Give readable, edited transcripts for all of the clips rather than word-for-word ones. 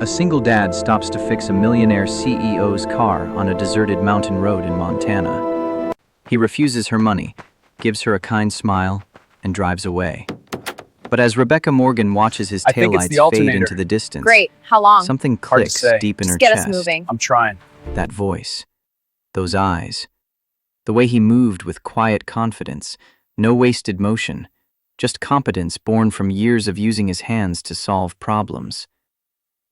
A single dad stops to fix a millionaire CEO's car on a deserted mountain road in Montana. He refuses her money, gives her a kind smile, and drives away. But as Rebecca Morgan watches his I think it's the taillights fade alternator. into the distance, Great. How long? something Hard to clicks say. deep in her Just get chest. us moving. I'm trying. That voice, those eyes, the way he moved with quiet confidence, no wasted motion, just competence born from years of using his hands to solve problems.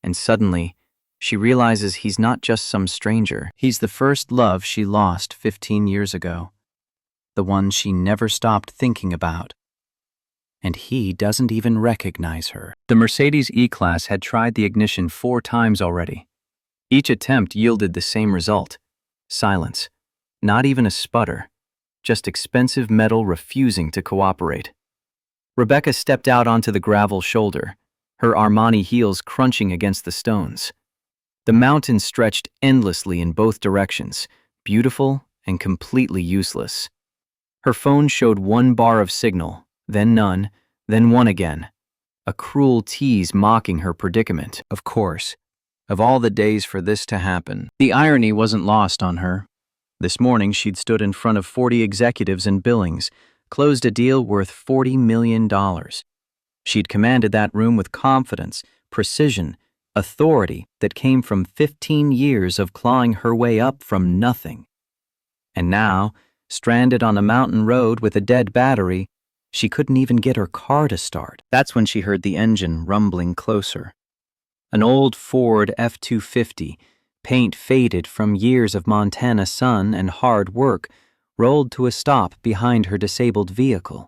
And suddenly, she realizes he's not just some stranger. He's the first love she lost 15 years ago, the one she never stopped thinking about. And he doesn't even recognize her. The Mercedes E-Class had tried the ignition 4 times already. Each attempt yielded the same result: silence. Not even a sputter, just expensive metal refusing to cooperate. Rebecca stepped out onto the gravel shoulder, her Armani heels crunching against the stones. The mountain stretched endlessly in both directions, beautiful and completely useless. Her phone showed 1 bar of signal, then none, then 1 again. A cruel tease mocking her predicament. Of course, of all the days for this to happen, the irony wasn't lost on her. This morning she'd stood in front of 40 executives in Billings, closed a deal worth $40 million. She'd commanded that room with confidence, precision, authority that came from 15 years of clawing her way up from nothing. And now, stranded on a mountain road with a dead battery, she couldn't even get her car to start. That's when she heard the engine rumbling closer. An old Ford F-250, paint faded from years of Montana sun and hard work, rolled to a stop behind her disabled vehicle.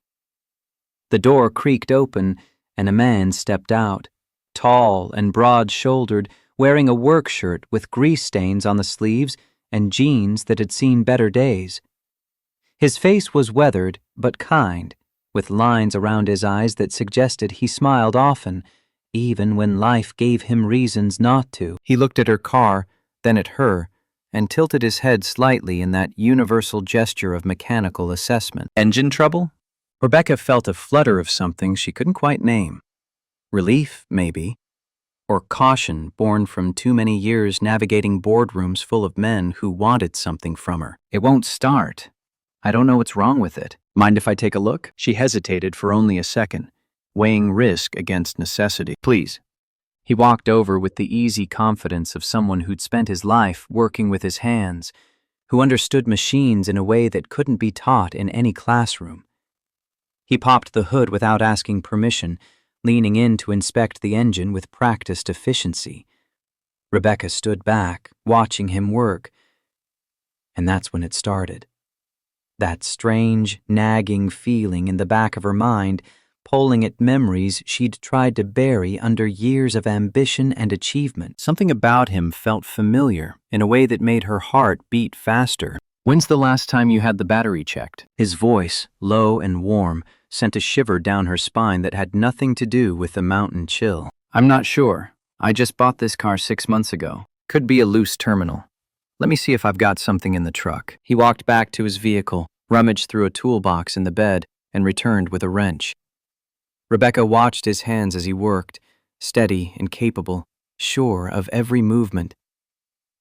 The door creaked open, and a man stepped out, tall and broad-shouldered, wearing a work shirt with grease stains on the sleeves and jeans that had seen better days. His face was weathered but kind, with lines around his eyes that suggested he smiled often, even when life gave him reasons not to. He looked at her car, then at her, and tilted his head slightly in that universal gesture of mechanical assessment. Engine trouble? Rebecca felt a flutter of something she couldn't quite name. Relief, maybe, or caution born from too many years navigating boardrooms full of men who wanted something from her. It won't start. I don't know what's wrong with it. Mind if I take a look? She hesitated for only a second, weighing risk against necessity. Please. He walked over with the easy confidence of someone who'd spent his life working with his hands, who understood machines in a way that couldn't be taught in any classroom. He popped the hood without asking permission, leaning in to inspect the engine with practiced efficiency. Rebecca stood back, watching him work. And that's when it started. That strange, nagging feeling in the back of her mind, pulling at memories she'd tried to bury under years of ambition and achievement. Something about him felt familiar in a way that made her heart beat faster. When's the last time you had the battery checked? His voice, low and warm, sent a shiver down her spine that had nothing to do with the mountain chill. I'm not sure. I just bought this car 6 months ago. Could be a loose terminal. Let me see if I've got something in the truck. He walked back to his vehicle, rummaged through a toolbox in the bed, and returned with a wrench. Rebecca watched his hands as he worked, steady and capable, sure of every movement.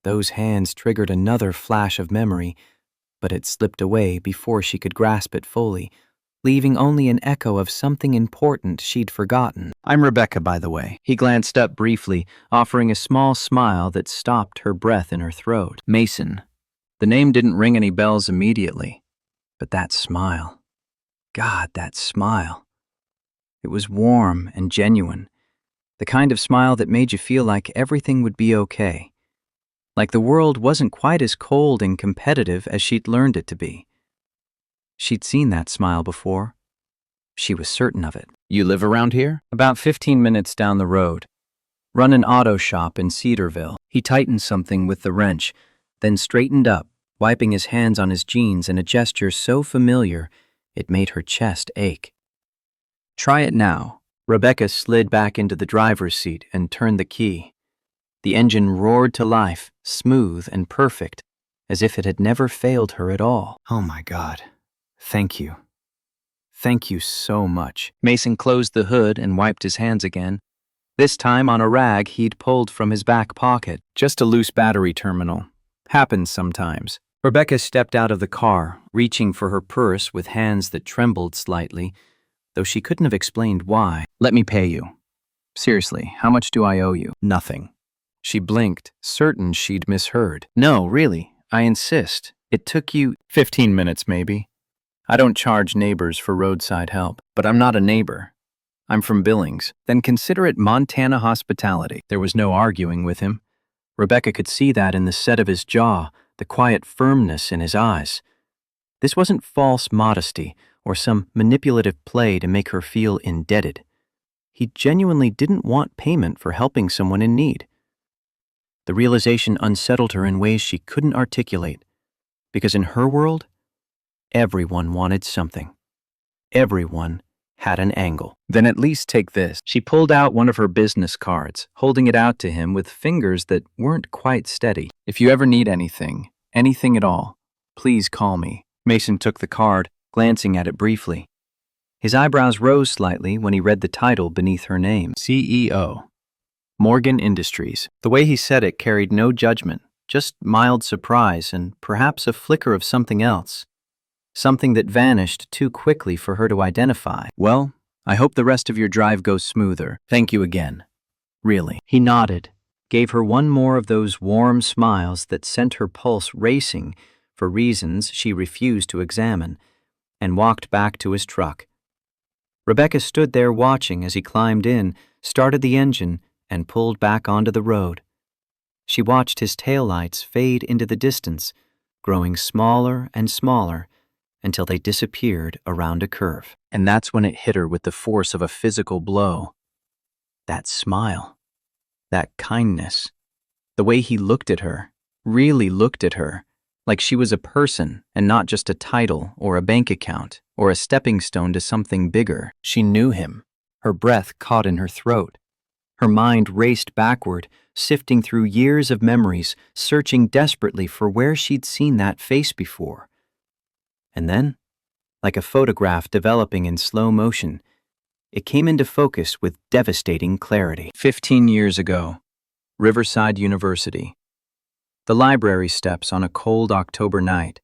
Those hands triggered another flash of memory, but it slipped away before she could grasp it fully, leaving only an echo of something important she'd forgotten. I'm Rebecca, by the way. He glanced up briefly, offering a small smile that stopped her breath in her throat. Mason. The name didn't ring any bells immediately, but that smile. God, that smile. It was warm and genuine, the kind of smile that made you feel like everything would be okay, like the world wasn't quite as cold and competitive as she'd learned it to be. She'd seen that smile before. She was certain of it. You live around here? About 15 minutes down the road. Run an auto shop in Cedarville. He tightened something with the wrench, then straightened up, wiping his hands on his jeans in a gesture so familiar it made her chest ache. Try it now. Rebecca slid back into the driver's seat and turned the key. The engine roared to life, smooth and perfect, as if it had never failed her at all. Oh my God. Thank you. Thank you so much. Mason closed the hood and wiped his hands again, this time on a rag he'd pulled from his back pocket. Just a loose battery terminal. Happens sometimes. Rebecca stepped out of the car, reaching for her purse with hands that trembled slightly, though she couldn't have explained why. Let me pay you. Seriously, how much do I owe you? Nothing. She blinked, certain she'd misheard. No, really, I insist. It took you 15 minutes, maybe. I don't charge neighbors for roadside help, but I'm not a neighbor. I'm from Billings. Then consider it Montana hospitality. There was no arguing with him. Rebecca could see that in the set of his jaw, the quiet firmness in his eyes. This wasn't false modesty or some manipulative play to make her feel indebted. He genuinely didn't want payment for helping someone in need. The realization unsettled her in ways she couldn't articulate, because in her world, everyone wanted something. Everyone had an angle. Then at least take this. She pulled out one of her business cards, holding it out to him with fingers that weren't quite steady. If you ever need anything at all, please call me. Mason took the card, glancing at it briefly. His eyebrows rose slightly when he read the title beneath her name, CEO, Morgan Industries. The way he said it carried no judgment, just mild surprise and perhaps a flicker of something else. Something that vanished too quickly for her to identify. Well, I hope the rest of your drive goes smoother. Thank you again. Really. He nodded, gave her one more of those warm smiles that sent her pulse racing for reasons she refused to examine, and walked back to his truck. Rebecca stood there watching as he climbed in, started the engine, and pulled back onto the road. She watched his taillights fade into the distance, growing smaller and smaller, until they disappeared around a curve. And that's when it hit her with the force of a physical blow. That smile, that kindness, the way he looked at her, really looked at her, like she was a person and not just a title or a bank account or a stepping stone to something bigger. She knew him. Her breath caught in her throat. Her mind raced backward, sifting through years of memories, searching desperately for where she'd seen that face before. And then, like a photograph developing in slow motion, it came into focus with devastating clarity. 15 years ago, Riverside University. The library steps on a cold October night.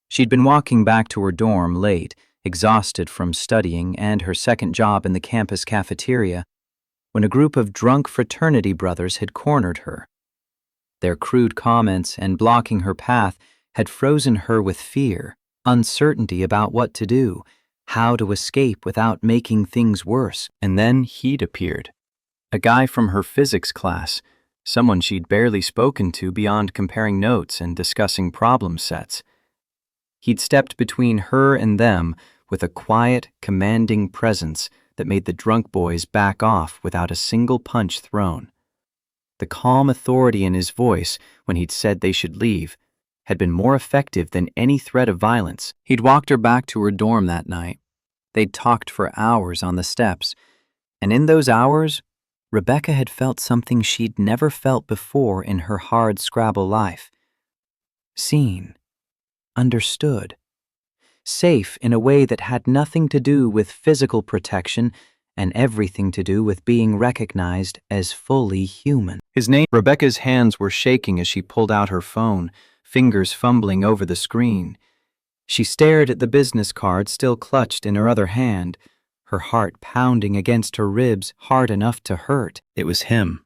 She'd been walking back to her dorm late, exhausted from studying and her second job in the campus cafeteria, when a group of drunk fraternity brothers had cornered her. Their crude comments and blocking her path had frozen her with fear, uncertainty about what to do, how to escape without making things worse. And then he'd appeared. A guy from her physics class, someone she'd barely spoken to beyond comparing notes and discussing problem sets. He'd stepped between her and them with a quiet, commanding presence that made the drunk boys back off without a single punch thrown. The calm authority in his voice when he'd said they should leave had been more effective than any threat of violence. He'd walked her back to her dorm that night. They'd talked for hours on the steps, and in those hours, Rebecca had felt something she'd never felt before in her hard Scrabble life. Seen, understood, safe in a way that had nothing to do with physical protection and everything to do with being recognized as fully human. His name. Rebecca's hands were shaking as she pulled out her phone, fingers fumbling over the screen. She stared at the business card still clutched in her other hand, her heart pounding against her ribs hard enough to hurt. It was him.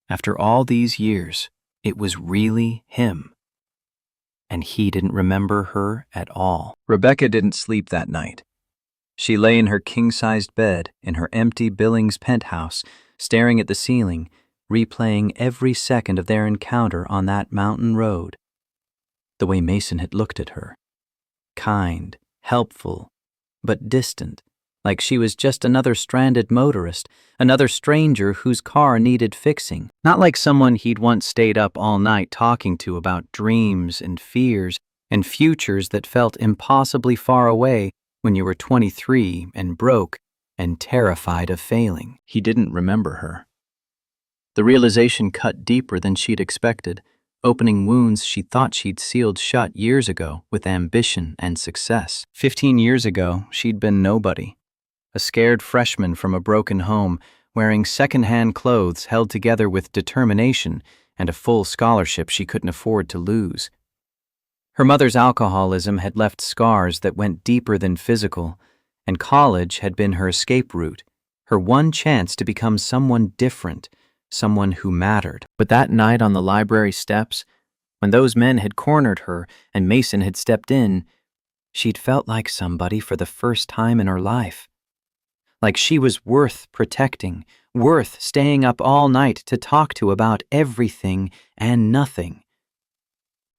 After all these years, it was really him. And he didn't remember her at all. Rebecca didn't sleep that night. She lay in her king-sized bed in her empty Billings penthouse, staring at the ceiling, replaying every second of their encounter on that mountain road. The way Mason had looked at her. Kind, helpful, but distant, like she was just another stranded motorist, another stranger whose car needed fixing. Not like someone he'd once stayed up all night talking to about dreams and fears and futures that felt impossibly far away when you were 23 and broke and terrified of failing. He didn't remember her. The realization cut deeper than she'd expected, opening wounds she thought she'd sealed shut years ago with ambition and success. 15 years ago, she'd been nobody. A scared freshman from a broken home, wearing second-hand clothes held together with determination and a full scholarship she couldn't afford to lose. Her mother's alcoholism had left scars that went deeper than physical, and college had been her escape route, her one chance to become someone different, someone who mattered. But that night on the library steps, when those men had cornered her and Mason had stepped in, she'd felt like somebody for the first time in her life. Like she was worth protecting, worth staying up all night to talk to about everything and nothing.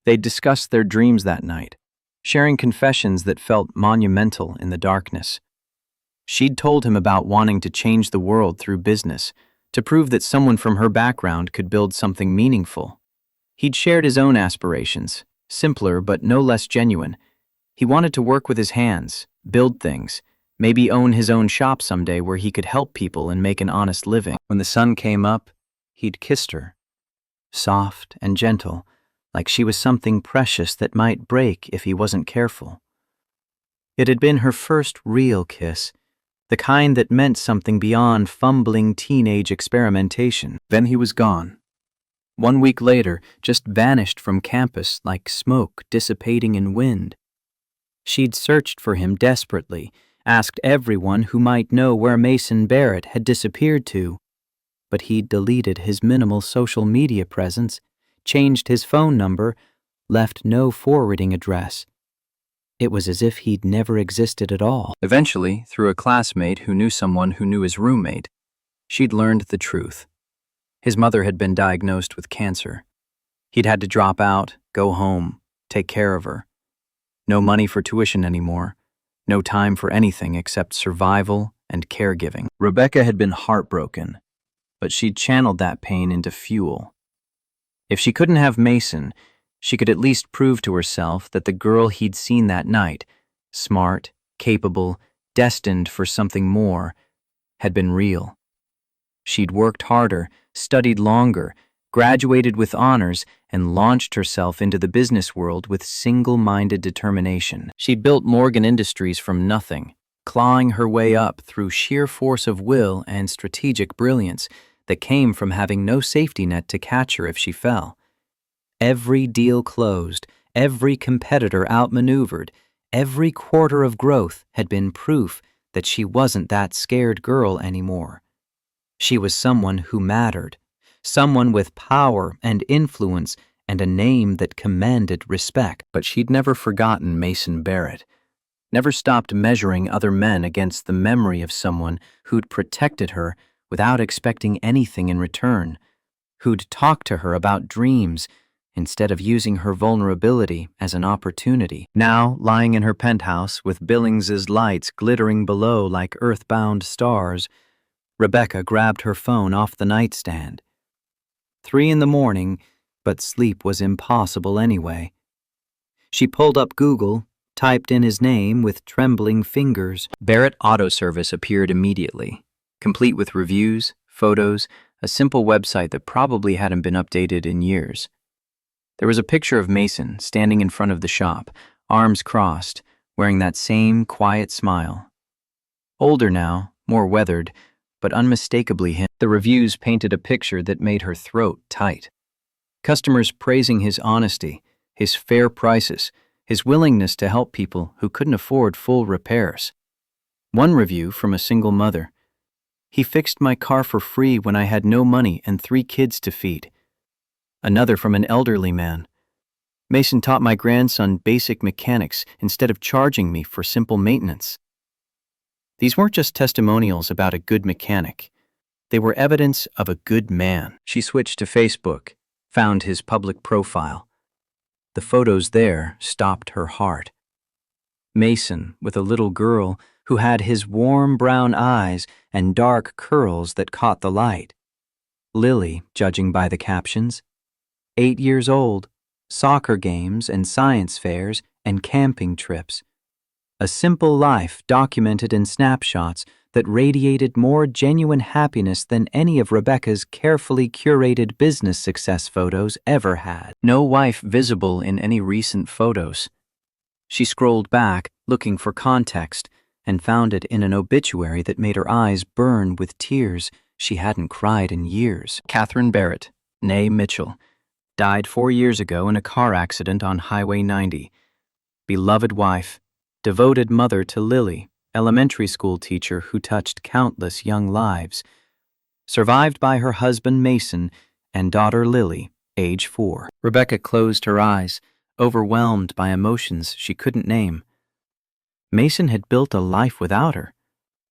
They'd discussed their dreams that night, sharing confessions that felt monumental in the darkness. She'd told him about wanting to change the world through business, to prove that someone from her background could build something meaningful. He'd shared his own aspirations, simpler but no less genuine. He wanted to work with his hands, build things, maybe own his own shop someday where he could help people and make an honest living. When the sun came up, he'd kissed her, soft and gentle, like she was something precious that might break if he wasn't careful. It had been her first real kiss, the kind that meant something beyond fumbling teenage experimentation. Then he was gone. 1 week later, just vanished from campus like smoke dissipating in wind. She'd searched for him desperately, asked everyone who might know where Mason Barrett had disappeared to, but he'd deleted his minimal social media presence, changed his phone number, left no forwarding address. It was as if he'd never existed at all. Eventually, through a classmate who knew someone who knew his roommate, she'd learned the truth. His mother had been diagnosed with cancer. He'd had to drop out, go home, take care of her. No money for tuition anymore. No time for anything except survival and caregiving. Rebecca had been heartbroken, but she'd channeled that pain into fuel. If she couldn't have Mason, she could at least prove to herself that the girl he'd seen that night, smart, capable, destined for something more, had been real. She'd worked harder, studied longer, graduated with honors, and launched herself into the business world with single-minded determination. She'd built Morgan Industries from nothing, clawing her way up through sheer force of will and strategic brilliance that came from having no safety net to catch her if she fell. Every deal closed, every competitor outmaneuvered, every quarter of growth had been proof that she wasn't that scared girl anymore. She was someone who mattered, someone with power and influence and a name that commanded respect. But she'd never forgotten Mason Barrett, never stopped measuring other men against the memory of someone who'd protected her without expecting anything in return, who'd talked to her about dreams instead of using her vulnerability as an opportunity. Now, lying in her penthouse with Billings's lights glittering below like earthbound stars, Rebecca grabbed her phone off the nightstand. 3 a.m, but sleep was impossible anyway. She pulled up Google, typed in his name with trembling fingers. Barrett Auto Service appeared immediately, complete with reviews, photos, a simple website that probably hadn't been updated in years. There was a picture of Mason standing in front of the shop, arms crossed, wearing that same quiet smile. Older now, more weathered, but unmistakably him. The reviews painted a picture that made her throat tight. Customers praising his honesty, his fair prices, his willingness to help people who couldn't afford full repairs. One review from a single mother. "He fixed my car for free when I had no money and 3 kids to feed." Another from an elderly man. "Mason taught my grandson basic mechanics instead of charging me for simple maintenance." These weren't just testimonials about a good mechanic. They were evidence of a good man. She switched to Facebook, found his public profile. The photos there stopped her heart. Mason with a little girl who had his warm brown eyes and dark curls that caught the light. Lily, judging by the captions. 8 years old, soccer games and science fairs and camping trips. A simple life documented in snapshots that radiated more genuine happiness than any of Rebecca's carefully curated business success photos ever had. No wife visible in any recent photos. She scrolled back, looking for context, and found it in an obituary that made her eyes burn with tears, She hadn't cried in years. Catherine Barrett, née Mitchell, died 4 years ago in a car accident on Highway 90. Beloved wife, devoted mother to Lily, elementary school teacher who touched countless young lives. Survived by her husband Mason and daughter Lily, age 4. Rebecca closed her eyes, overwhelmed by emotions she couldn't name. Mason had built a life without her.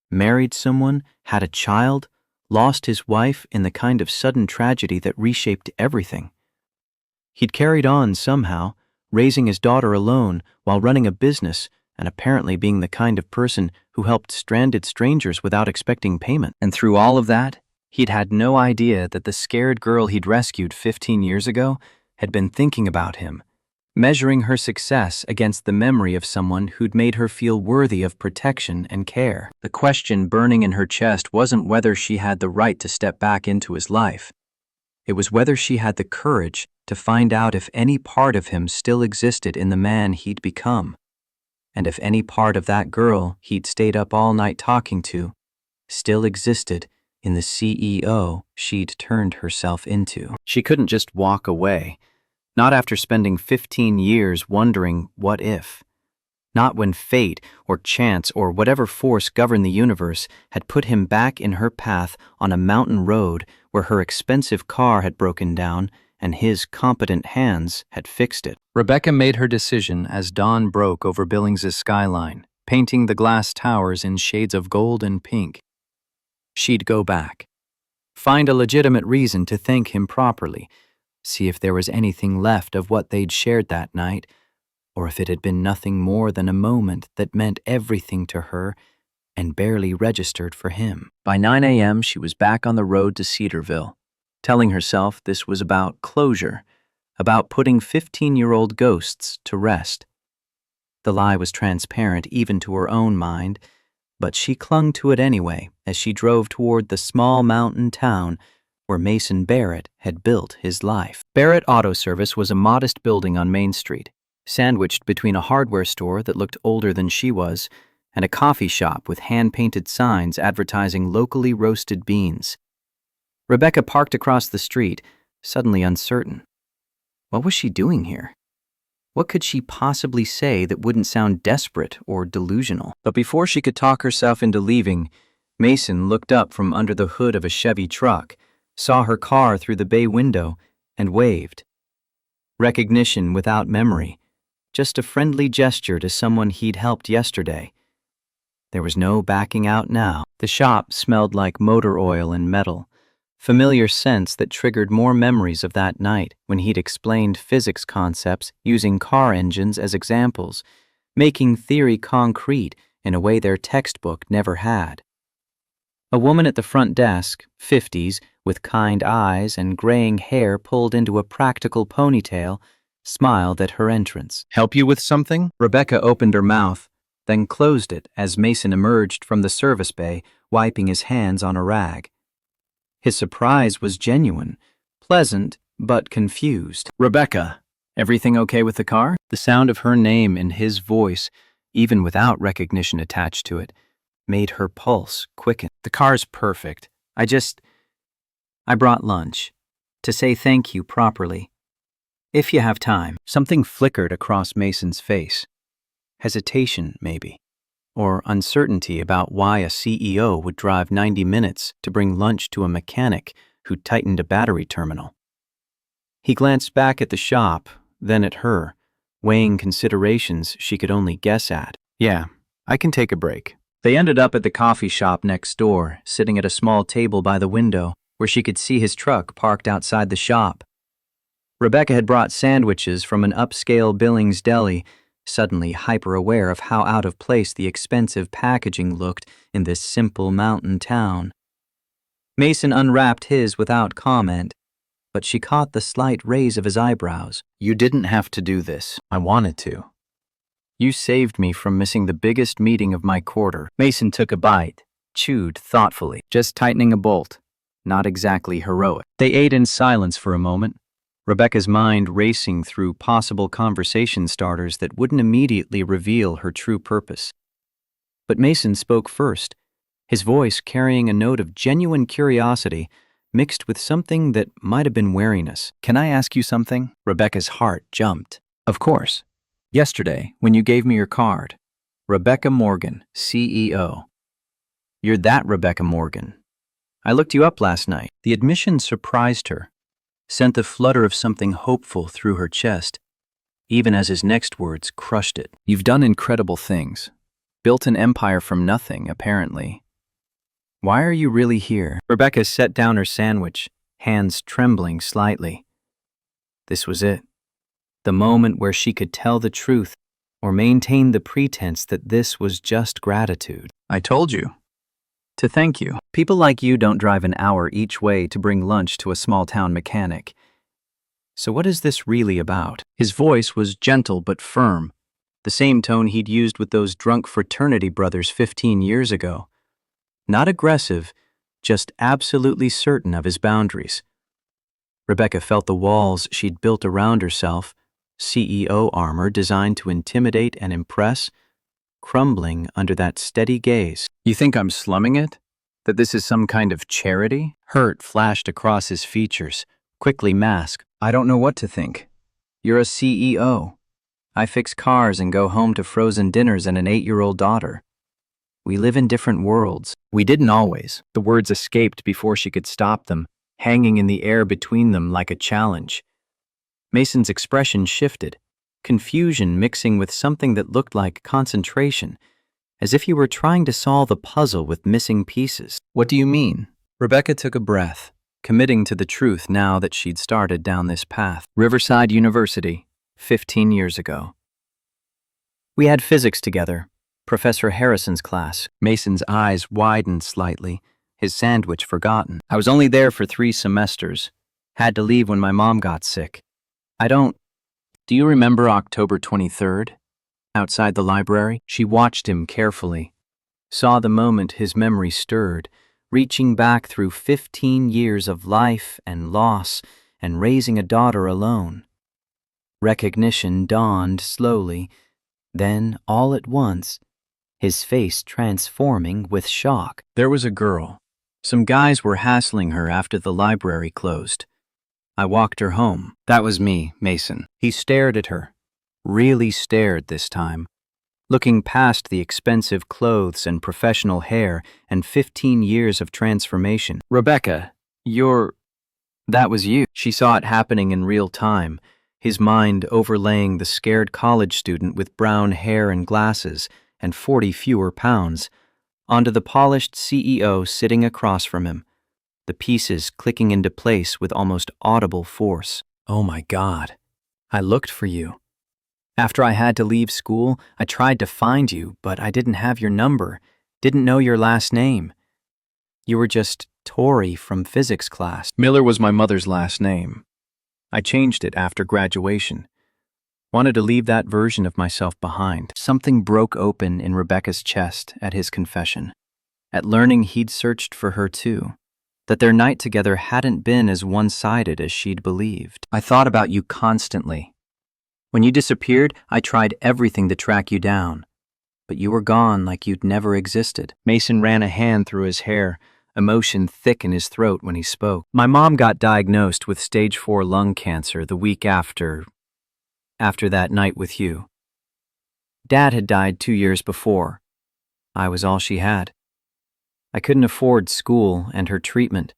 Married someone, had a child, lost his wife in the kind of sudden tragedy that reshaped everything. He'd carried on somehow, raising his daughter alone while running a business and apparently being the kind of person who helped stranded strangers without expecting payment. And through all of that, he'd had no idea that the scared girl he'd rescued 15 years ago had been thinking about him, measuring her success against the memory of someone who'd made her feel worthy of protection and care. The question burning in her chest wasn't whether she had the right to step back into his life. It was whether she had the courage to find out if any part of him still existed in the man he'd become, and if any part of that girl he'd stayed up all night talking to still existed in the CEO she'd turned herself into. She couldn't just walk away. Not after spending 15 years wondering what if. Not when fate or chance or whatever force governed the universe had put him back in her path on a mountain road where her expensive car had broken down and his competent hands had fixed it. Rebecca made her decision as dawn broke over Billings's skyline, painting the glass towers in shades of gold and pink. She'd go back. Find a legitimate reason to thank him properly. See if there was anything left of what they'd shared that night, or if it had been nothing more than a moment that meant everything to her and barely registered for him. By 9 a.m., she was back on the road to Cedarville, telling herself this was about closure, about putting 15-year-old ghosts to rest. The lie was transparent even to her own mind, but she clung to it anyway as she drove toward the small mountain town where Mason Barrett had built his life. Barrett Auto Service was a modest building on Main Street, sandwiched between a hardware store that looked older than she was and a coffee shop with hand-painted signs advertising locally roasted beans. Rebecca parked across the street, suddenly uncertain. What was she doing here? What could she possibly say that wouldn't sound desperate or delusional? But before she could talk herself into leaving, Mason looked up from under the hood of a Chevy truck, saw her car through the bay window, and waved. Recognition without memory, just a friendly gesture to someone he'd helped yesterday. There was no backing out now. The shop smelled like motor oil and metal, familiar scents that triggered more memories of that night when he'd explained physics concepts using car engines as examples, making theory concrete in a way their textbook never had. A woman at the front desk, 50s, with kind eyes and graying hair pulled into a practical ponytail, smiled at her entrance. "Help you with something?" Rebecca opened her mouth, then closed it as Mason emerged from the service bay, wiping his hands on a rag. His surprise was genuine, pleasant, but confused. "Rebecca, everything okay with the car?" The sound of her name in his voice, even without recognition attached to it, made her pulse quicken. "The car's perfect. I brought lunch. To say thank you properly. If you have time." Something flickered across Mason's face. Hesitation, maybe. Or uncertainty about why a CEO would drive 90 minutes to bring lunch to a mechanic who tightened a battery terminal. He glanced back at the shop, then at her, weighing considerations she could only guess at. "Yeah, I can take a break." They ended up at the coffee shop next door, sitting at a small table by the window where she could see his truck parked outside the shop. Rebecca had brought sandwiches from an upscale Billings deli, suddenly hyper-aware of how out of place the expensive packaging looked in this simple mountain town. Mason unwrapped his without comment, but she caught the slight raise of his eyebrows. "You didn't have to do this. I wanted to. You saved me from missing the biggest meeting of my quarter." Mason took a bite, chewed thoughtfully, just tightening a bolt. Not exactly heroic. They ate in silence for a moment, Rebecca's mind racing through possible conversation starters that wouldn't immediately reveal her true purpose. But Mason spoke first, his voice carrying a note of genuine curiosity mixed with something that might have been wariness. "Can I ask you something?" Rebecca's heart jumped. "Of course. Yesterday, when you gave me your card, Rebecca Morgan, CEO. You're that Rebecca Morgan. I looked you up last night." The admission surprised her, sent the flutter of something hopeful through her chest, even as his next words crushed it. "You've done incredible things. Built an empire from nothing, apparently. Why are you really here?" Rebecca set down her sandwich, hands trembling slightly. This was it. The moment where she could tell the truth or maintain the pretense that this was just gratitude. "I told you. To thank you. People like you don't drive an hour each way to bring lunch to a small-town mechanic. So what is this really about?" His voice was gentle but firm, the same tone he'd used with those drunk fraternity brothers 15 years ago. Not aggressive, just absolutely certain of his boundaries. Rebecca felt the walls she'd built around herself, CEO armor designed to intimidate and impress, crumbling under that steady gaze. "You think I'm slumming it? That this is some kind of charity?" Hurt flashed across his features, quickly masked. "I don't know what to think. You're a CEO. I fix cars and go home to frozen dinners and an 8-year-old daughter. We live in different worlds." "We didn't always." The words escaped before she could stop them, hanging in the air between them like a challenge. Mason's expression shifted, confusion mixing with something that looked like concentration, as if he were trying to solve a puzzle with missing pieces. "What do you mean?" Rebecca took a breath, committing to the truth now that she'd started down this path. "Riverside University, 15 years ago. We had physics together, Professor Harrison's class." Mason's eyes widened slightly, his sandwich forgotten. "I was only there for 3 semesters. Had to leave when my mom got sick. Do you remember October 23rd? Outside the library?" She watched him carefully, saw the moment his memory stirred, reaching back through 15 years of life and loss and raising a daughter alone. Recognition dawned slowly, then, all at once, his face transforming with shock. "There was a girl. Some guys were hassling her after the library closed. I walked her home. That was me, Mason." He stared at her, really stared this time, looking past the expensive clothes and professional hair and 15 years of transformation. "Rebecca, that was you." She saw it happening in real time, his mind overlaying the scared college student with brown hair and glasses and 40 fewer pounds, onto the polished CEO sitting across from him, the pieces clicking into place with almost audible force. "Oh my God, I looked for you. After I had to leave school, I tried to find you, but I didn't have your number, didn't know your last name. You were just Tori from physics class." Miller was my mother's last name. I changed it after graduation. Wanted to leave that version of myself behind. Something broke open in Rebecca's chest at his confession, at learning he'd searched for her too, that their night together hadn't been as one-sided as she'd believed. "I thought about you constantly. When you disappeared, I tried everything to track you down, but you were gone like you'd never existed." Mason ran a hand through his hair, emotion thick in his throat when he spoke. "My mom got diagnosed with stage 4 lung cancer the week after that night with you. Dad had died 2 years before. I was all she had. I couldn't afford school and her treatment,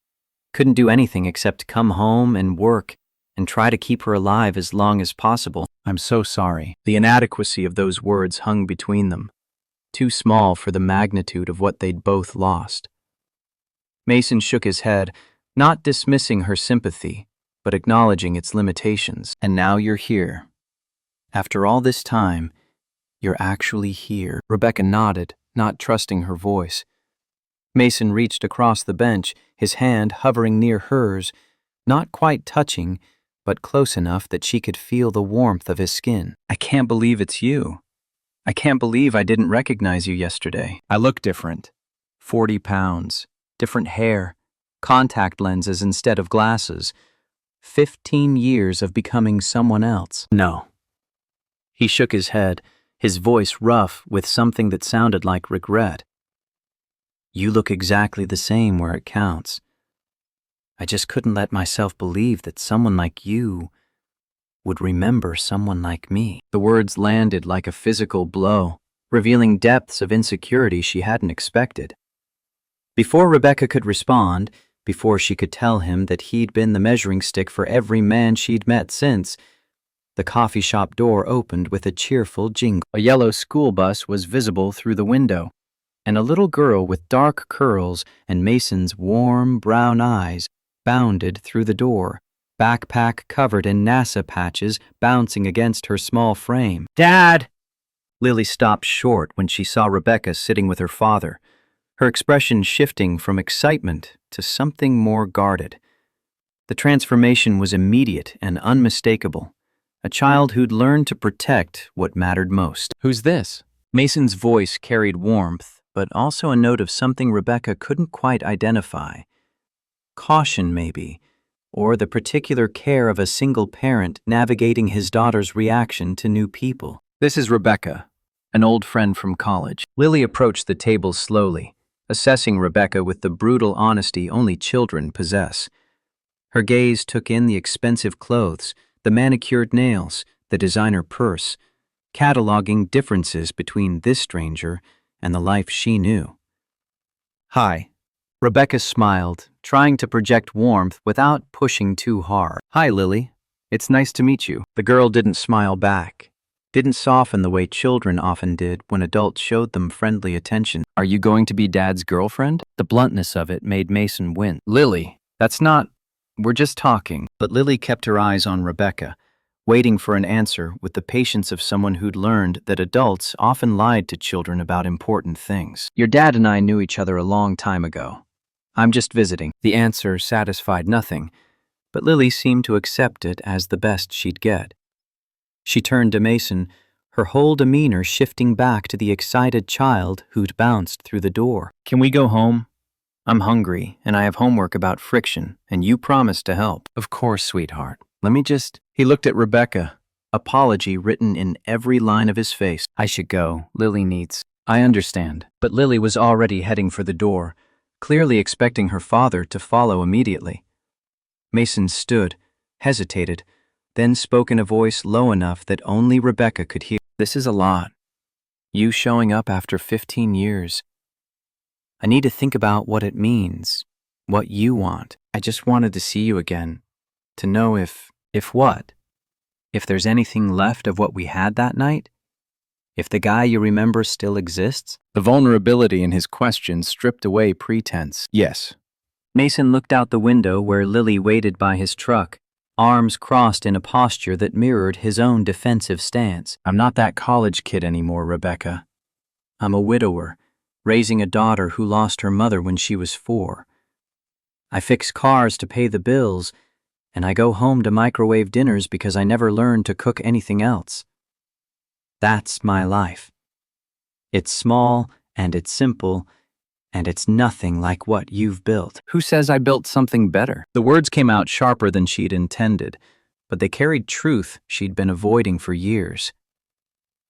couldn't do anything except come home and work and try to keep her alive as long as possible." "I'm so sorry." The inadequacy of those words hung between them, too small for the magnitude of what they'd both lost. Mason shook his head, not dismissing her sympathy, but acknowledging its limitations. "And now you're here. After all this time, you're actually here." Rebecca nodded, not trusting her voice. Mason reached across the bench, his hand hovering near hers, not quite touching, but close enough that she could feel the warmth of his skin. "I can't believe it's you. I can't believe I didn't recognize you yesterday. I look different. 40 pounds, different hair, contact lenses instead of glasses. 15 years of becoming someone else." "No." He shook his head, his voice rough with something that sounded like regret. You look exactly the same where it counts. I just couldn't let myself believe that someone like you would remember someone like me." The words landed like a physical blow, revealing depths of insecurity she hadn't expected. Before Rebecca could respond, before she could tell him that he'd been the measuring stick for every man she'd met since, the coffee shop door opened with a cheerful jingle. A yellow school bus was visible through the window, and a little girl with dark curls and Mason's warm brown eyes bounded through the door, backpack covered in NASA patches bouncing against her small frame. "Dad!" Lily stopped short when she saw Rebecca sitting with her father, her expression shifting from excitement to something more guarded. The transformation was immediate and unmistakable, a child who'd learned to protect what mattered most. "Who's this?" Mason's voice carried warmth, but also a note of something Rebecca couldn't quite identify. Caution, maybe, or the particular care of a single parent navigating his daughter's reaction to new people. "This is Rebecca, an old friend from college." Lily approached the table slowly, assessing Rebecca with the brutal honesty only children possess. Her gaze took in the expensive clothes, the manicured nails, the designer purse, cataloging differences between this stranger and the life she knew. "Hi." Rebecca smiled, trying to project warmth without pushing too hard. "Hi, Lily. It's nice to meet you." The girl didn't smile back, didn't soften the way children often did when adults showed them friendly attention. "Are you going to be Dad's girlfriend?" The bluntness of it made Mason wince. "Lily, that's not... We're just talking." But Lily kept her eyes on Rebecca, waiting for an answer with the patience of someone who'd learned that adults often lied to children about important things. "Your dad and I knew each other a long time ago. I'm just visiting." The answer satisfied nothing, but Lily seemed to accept it as the best she'd get. She turned to Mason, her whole demeanor shifting back to the excited child who'd bounced through the door. "Can we go home? I'm hungry, and I have homework about friction, and you promised to help." "Of course, sweetheart. Let me just..." He looked at Rebecca, apology written in every line of his face. "I should go. Lily needs..." "I understand." But Lily was already heading for the door, clearly expecting her father to follow immediately. Mason stood, hesitated, then spoke in a voice low enough that only Rebecca could hear. "This is a lot. You showing up after 15 years. I need to think about what it means, what you want. I just wanted to see you again, to know if what? If there's anything left of what we had that night? If the guy you remember still exists?" The vulnerability in his question stripped away pretense. "Yes." Mason looked out the window where Lily waited by his truck, arms crossed in a posture that mirrored his own defensive stance. "I'm not that college kid anymore, Rebecca. I'm a widower, raising a daughter who lost her mother when she was 4. I fix cars to pay the bills, and I go home to microwave dinners because I never learned to cook anything else. That's my life. It's small, and it's simple, and it's nothing like what you've built." "Who says I built something better?" The words came out sharper than she'd intended, but they carried truth she'd been avoiding for years.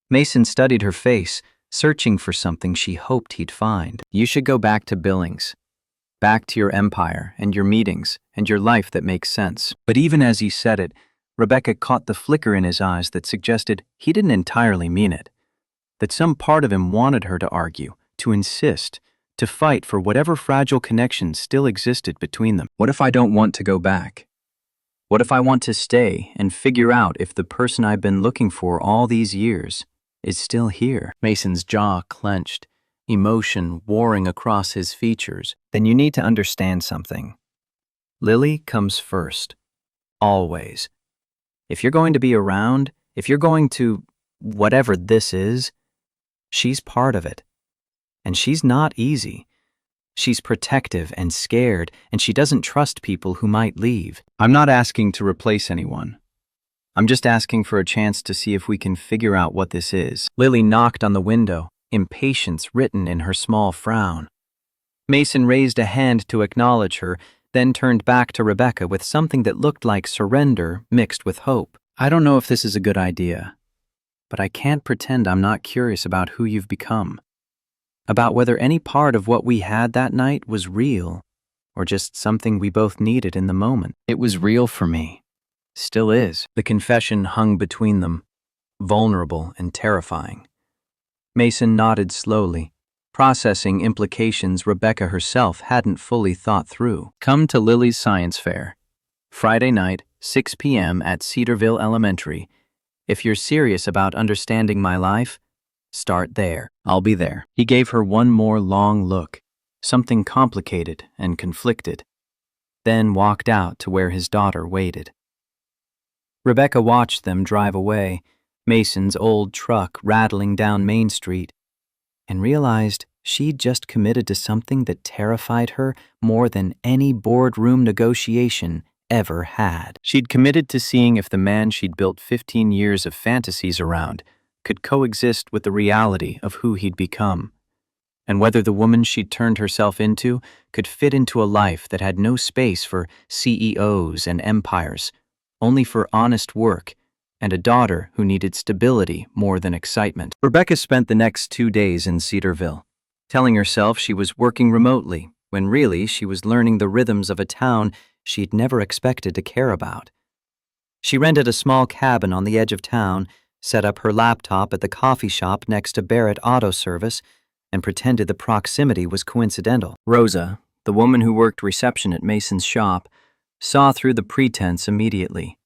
Mason studied her face, searching for something she hoped he'd find. "You should go back to Billings. Back to your empire and your meetings and your life that makes sense." But even as he said it, Rebecca caught the flicker in his eyes that suggested he didn't entirely mean it, that some part of him wanted her to argue, to insist, to fight for whatever fragile connection still existed between them. "What if I don't want to go back? What if I want to stay and figure out if the person I've been looking for all these years is still here?" Mason's jaw clenched, emotion warring across his features. "Then you need to understand something. Lily comes first. Always. If you're going to be around, if you're going to, whatever this is, she's part of it. And she's not easy. She's protective and scared, and she doesn't trust people who might leave. I'm not asking to replace anyone. I'm just asking for a chance to see if we can figure out what this is." Lily knocked on the window, impatience written in her small frown. Mason raised a hand to acknowledge her, then turned back to Rebecca with something that looked like surrender mixed with hope. "I don't know if this is a good idea, but I can't pretend I'm not curious about who you've become. about whether any part of what we had that night was real or just something we both needed in the moment. It was real for me. Still is. The confession hung between them, vulnerable and terrifying. Mason nodded slowly, processing implications Rebecca herself hadn't fully thought through. Come to Lily's science fair. Friday night, 6 p.m. at Cedarville Elementary. If you're serious about understanding my life, start there. I'll be there. He gave her one more long look, something complicated and conflicted, then walked out to where his daughter waited. Rebecca watched them drive away, Mason's old truck rattling down Main Street, and realized she'd just committed to something that terrified her more than any boardroom negotiation ever had. She'd committed to seeing if the man she'd built 15 years of fantasies around could coexist with the reality of who he'd become, and whether the woman she'd turned herself into could fit into a life that had no space for CEOs and empires, only for honest work and a daughter who needed stability more than excitement. Rebecca spent the next 2 days in Cedarville, telling herself she was working remotely, when really she was learning the rhythms of a town she'd never expected to care about. She rented a small cabin on the edge of town, set up her laptop at the coffee shop next to Barrett Auto Service, and pretended the proximity was coincidental. Rosa, the woman who worked reception at Mason's shop, saw through the pretense immediately.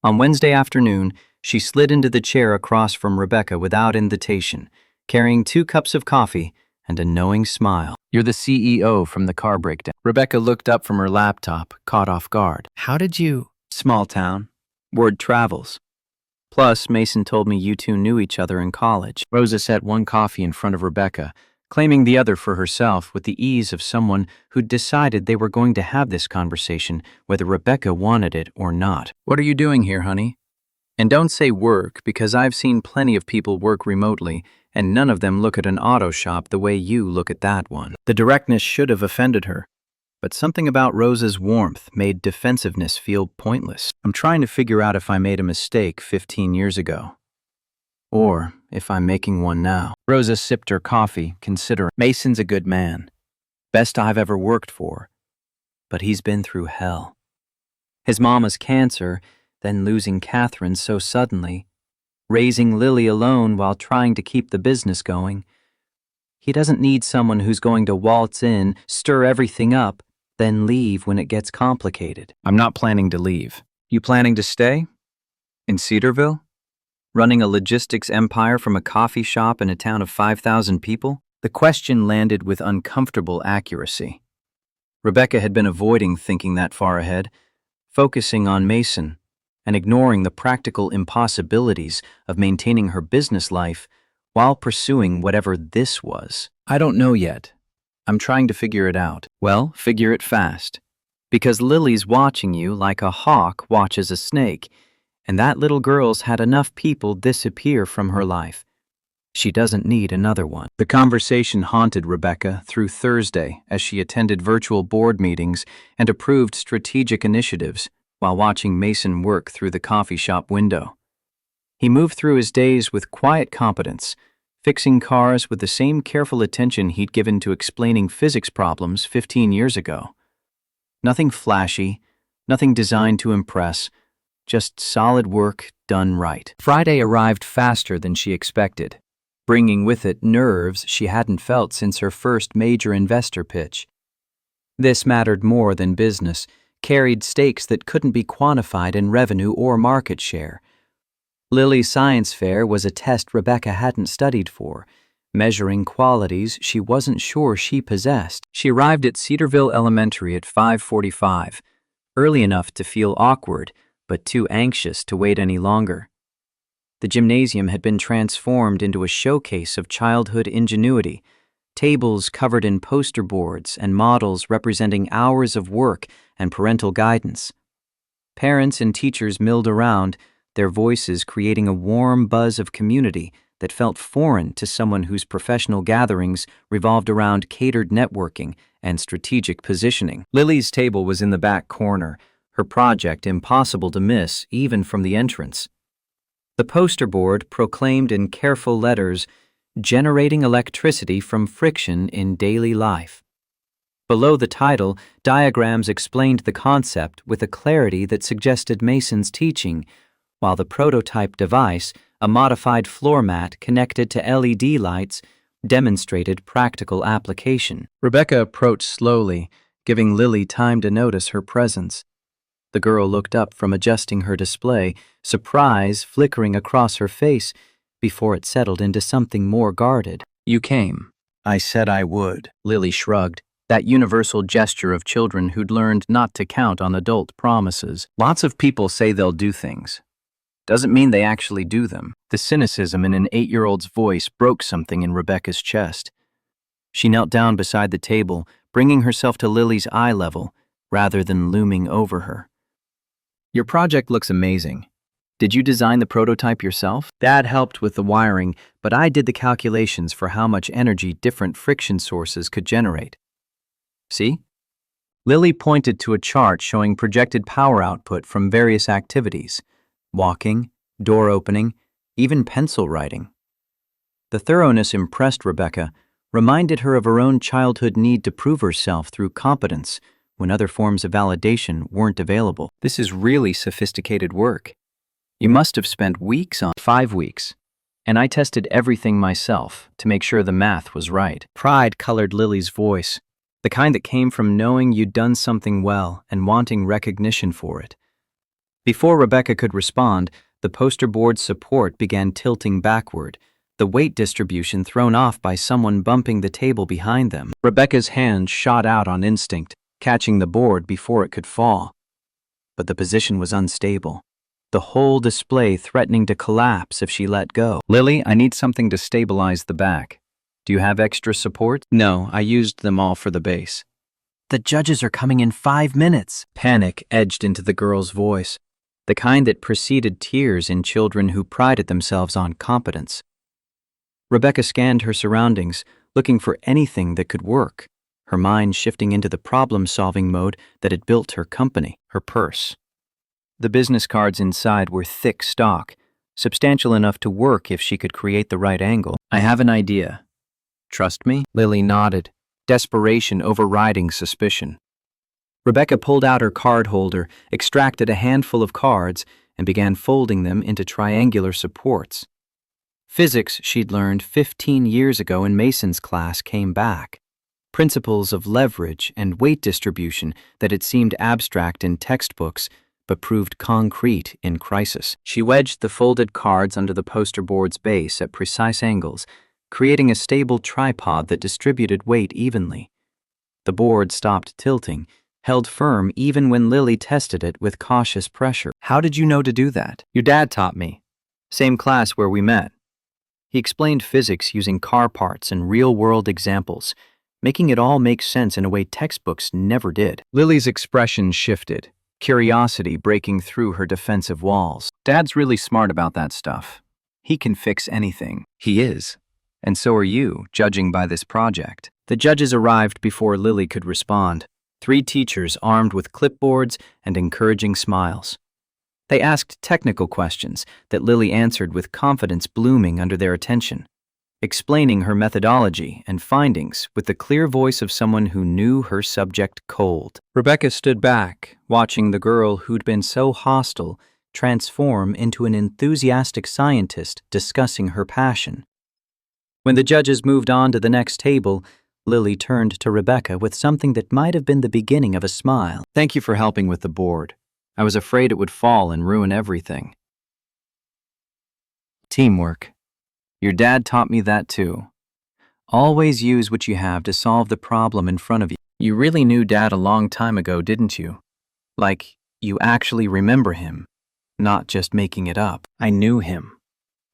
On Wednesday afternoon, she slid into the chair across from Rebecca without invitation, carrying 2 cups of coffee and a knowing smile. You're the CEO from the car breakdown. Rebecca looked up from her laptop, caught off guard. How did you? Small town. Word travels. Plus, Mason told me you two knew each other in college. Rosa set one coffee in front of Rebecca, claiming the other for herself with the ease of someone who'd decided they were going to have this conversation whether Rebecca wanted it or not. What are you doing here, honey? And don't say work, because I've seen plenty of people work remotely, and none of them look at an auto shop the way you look at that one. The directness should have offended her, but something about Rosa's warmth made defensiveness feel pointless. I'm trying to figure out if I made a mistake 15 years ago, or if I'm making one now. Rosa sipped her coffee, considering. Mason's a good man, best I've ever worked for, but he's been through hell. His mama's cancer, then losing Catherine so suddenly, raising Lily alone while trying to keep the business going. He doesn't need someone who's going to waltz in, stir everything up, then leave when it gets complicated. I'm not planning to leave. You planning to stay? In Cedarville? Running a logistics empire from a coffee shop in a town of 5,000 people? The question landed with uncomfortable accuracy. Rebecca had been avoiding thinking that far ahead, focusing on Mason, and ignoring the practical impossibilities of maintaining her business life while pursuing whatever this was. I don't know yet. I'm trying to figure it out. Well, figure it fast. Because Lily's watching you like a hawk watches a snake, and that little girl's had enough people disappear from her life. She doesn't need another one. The conversation haunted Rebecca through Thursday as she attended virtual board meetings and approved strategic initiatives while watching Mason work through the coffee shop window. He moved through his days with quiet competence, fixing cars with the same careful attention he'd given to explaining physics problems 15 years ago. Nothing flashy, nothing designed to impress, just solid work done right. Friday arrived faster than she expected, bringing with it nerves she hadn't felt since her first major investor pitch. This mattered more than business, carried stakes that couldn't be quantified in revenue or market share. Lily's science fair was a test Rebecca hadn't studied for, measuring qualities she wasn't sure she possessed. She arrived at Cedarville Elementary at 5:45, early enough to feel awkward, but too anxious to wait any longer. The gymnasium had been transformed into a showcase of childhood ingenuity, tables covered in poster boards and models representing hours of work and parental guidance. Parents and teachers milled around, their voices creating a warm buzz of community that felt foreign to someone whose professional gatherings revolved around catered networking and strategic positioning. Lily's table was in the back corner, her project impossible to miss even from the entrance. The poster board proclaimed in careful letters, Generating Electricity from Friction in Daily Life. Below the title, diagrams explained the concept with a clarity that suggested Mason's teaching, while the prototype device, a modified floor mat connected to LED lights, demonstrated practical application. Rebecca approached slowly, giving Lily time to notice her presence. The girl looked up from adjusting her display, surprise flickering across her face before it settled into something more guarded. "You came." "I said I would," Lily shrugged, that universal gesture of children who'd learned not to count on adult promises. Lots of people say they'll do things. Doesn't mean they actually do them. The cynicism in an 8-year-old's voice broke something in Rebecca's chest. She knelt down beside the table, bringing herself to Lily's eye level, rather than looming over her. "Your project looks amazing. Did you design the prototype yourself?" "Dad helped with the wiring, but I did the calculations for how much energy different friction sources could generate. See?" Lily pointed to a chart showing projected power output from various activities: walking, door opening, even pencil writing. The thoroughness impressed Rebecca, reminded her of her own childhood need to prove herself through competence when other forms of validation weren't available. "This is really sophisticated work. You must have spent weeks on 5 weeks. And I tested everything myself to make sure the math was right." Pride colored Lily's voice, the kind that came from knowing you'd done something well and wanting recognition for it. Before Rebecca could respond, the poster board's support began tilting backward, the weight distribution thrown off by someone bumping the table behind them. Rebecca's hand shot out on instinct, catching the board before it could fall. But the position was unstable, the whole display threatening to collapse if she let go. "Lily, I need something to stabilize the back. Do you have extra support?" "No, I used them all for the base." "The judges are coming in 5 minutes." Panic edged into the girl's voice, the kind that preceded tears in children who prided themselves on competence. Rebecca scanned her surroundings, looking for anything that could work, her mind shifting into the problem-solving mode that had built her company. Her purse. The business cards inside were thick stock, substantial enough to work if she could create the right angle. "I have an idea. Trust me?" Lily nodded, desperation overriding suspicion. Rebecca pulled out her card holder, extracted a handful of cards, and began folding them into triangular supports. Physics she'd learned 15 years ago in Mason's class came back. Principles of leverage and weight distribution that had seemed abstract in textbooks but proved concrete in crisis. She wedged the folded cards under the poster board's base at precise angles, creating a stable tripod that distributed weight evenly. The board stopped tilting, held firm even when Lily tested it with cautious pressure. "How did you know to do that?" "Your dad taught me. Same class where we met." He explained physics using car parts and real-world examples, making it all make sense in a way textbooks never did. Lily's expression shifted, curiosity breaking through her defensive walls. "Dad's really smart about that stuff. He can fix anything." "He is. And so are you, judging by this project." The judges arrived before Lily could respond, 3 teachers armed with clipboards and encouraging smiles. They asked technical questions that Lily answered with confidence blooming under their attention, explaining her methodology and findings with the clear voice of someone who knew her subject cold. Rebecca stood back, watching the girl who'd been so hostile transform into an enthusiastic scientist discussing her passion. When the judges moved on to the next table, Lily turned to Rebecca with something that might have been the beginning of a smile. "Thank you for helping with the board. I was afraid it would fall and ruin everything." Teamwork. Your dad taught me that too. Always use what you have to solve the problem in front of you. You really knew Dad a long time ago, didn't you? Like, you actually remember him, not just making it up. I knew him,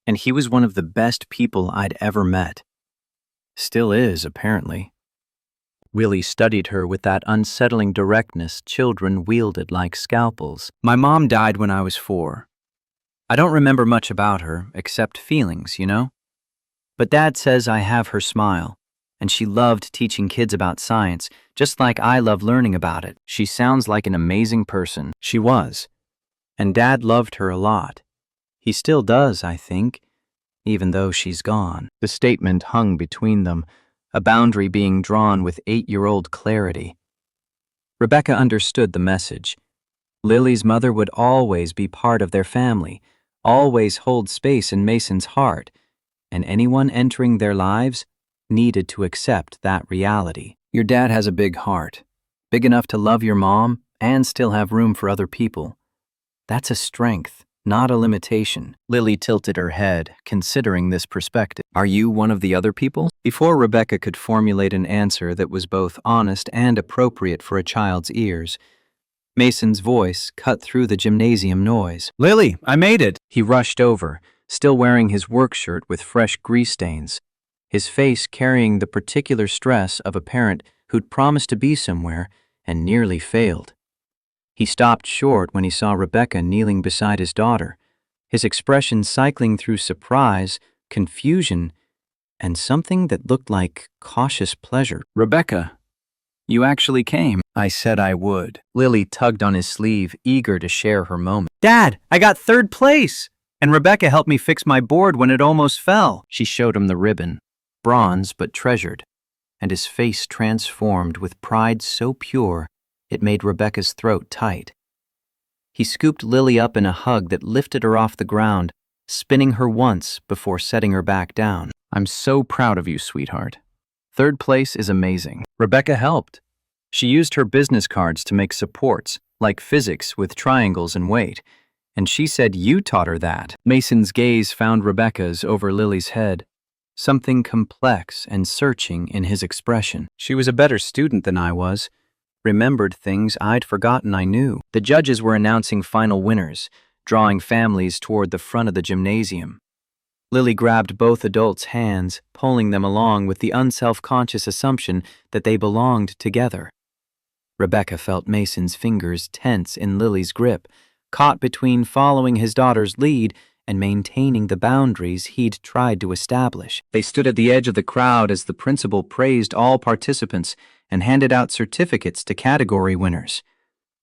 and he was one of the best people I'd ever met. Still is, apparently. Willie studied her with that unsettling directness children wielded like scalpels. "My mom died when I was 4. I don't remember much about her, except feelings, you know? But Dad says I have her smile, and she loved teaching kids about science, just like I love learning about it. She sounds like an amazing person." She was, and Dad loved her a lot. He still does, I think, even though she's gone. The statement hung between them, a boundary being drawn with 8-year-old clarity. Rebecca understood the message. Lily's mother would always be part of their family, always hold space in Mason's heart, and anyone entering their lives needed to accept that reality. Your dad has a big heart, big enough to love your mom and still have room for other people. That's a strength, not a limitation. Lily tilted her head, considering this perspective. Are you one of the other people? Before Rebecca could formulate an answer that was both honest and appropriate for a child's ears, Mason's voice cut through the gymnasium noise. Lily, I made it! He rushed over, still wearing his work shirt with fresh grease stains, his face carrying the particular stress of a parent who'd promised to be somewhere and nearly failed. He stopped short when he saw Rebecca kneeling beside his daughter, his expression cycling through surprise, confusion, and something that looked like cautious pleasure. Rebecca, you actually came. I said I would. Lily tugged on his sleeve, eager to share her moment. Dad, I got 3rd place! And Rebecca helped me fix my board when it almost fell. She showed him the ribbon, bronze but treasured, and his face transformed with pride so pure it made Rebecca's throat tight. He scooped Lily up in a hug that lifted her off the ground, spinning her once before setting her back down. I'm so proud of you, sweetheart. 3rd place is amazing. Rebecca helped. She used her business cards to make supports, like physics with triangles and weight, and she said you taught her that. Mason's gaze found Rebecca's over Lily's head, something complex and searching in his expression. She was a better student than I was, remembered things I'd forgotten I knew. The judges were announcing final winners, drawing families toward the front of the gymnasium. Lily grabbed both adults' hands, pulling them along with the unself-conscious assumption that they belonged together. Rebecca felt Mason's fingers tense in Lily's grip, caught between following his daughter's lead and maintaining the boundaries he'd tried to establish. They stood at the edge of the crowd as the principal praised all participants and handed out certificates to category winners.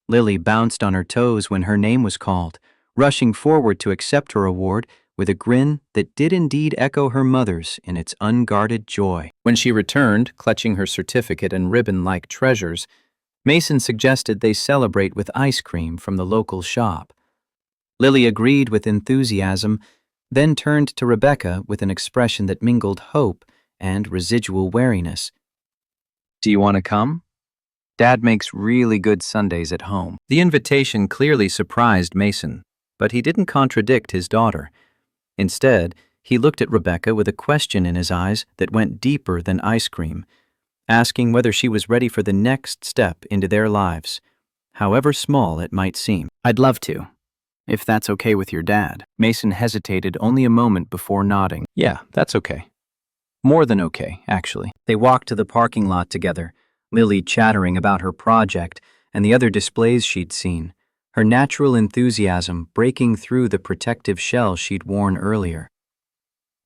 Lily bounced on her toes when her name was called, rushing forward to accept her award with a grin that did indeed echo her mother's in its unguarded joy. When she returned, clutching her certificate and ribbon like treasures, Mason suggested they celebrate with ice cream from the local shop. Lily agreed with enthusiasm, then turned to Rebecca with an expression that mingled hope and residual wariness. Do you want to come? Dad makes really good sundaes at home. The invitation clearly surprised Mason, but he didn't contradict his daughter. Instead, he looked at Rebecca with a question in his eyes that went deeper than ice cream, asking whether she was ready for the next step into their lives, however small it might seem. I'd love to, if that's okay with your dad. Mason hesitated only a moment before nodding. Yeah, that's okay. More than okay, actually. They walked to the parking lot together, Lily chattering about her project and the other displays she'd seen, her natural enthusiasm breaking through the protective shell she'd worn earlier.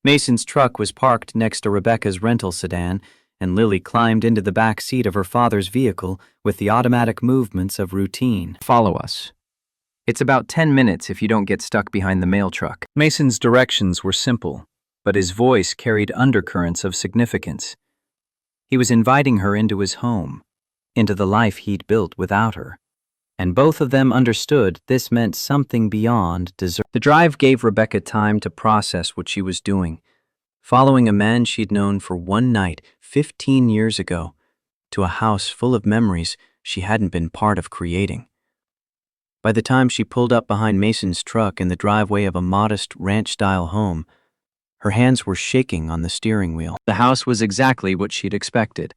Mason's truck was parked next to Rebecca's rental sedan, and Lily climbed into the back seat of her father's vehicle with the automatic movements of routine. Follow us. It's about 10 minutes if you don't get stuck behind the mail truck. Mason's directions were simple, but his voice carried undercurrents of significance. He was inviting her into his home, into the life he'd built without her. And both of them understood this meant something beyond desert. The drive gave Rebecca time to process what she was doing, following a man she'd known for one night 15 years ago to a house full of memories she hadn't been part of creating. By the time she pulled up behind Mason's truck in the driveway of a modest ranch-style home, her hands were shaking on the steering wheel. The house was exactly what she'd expected.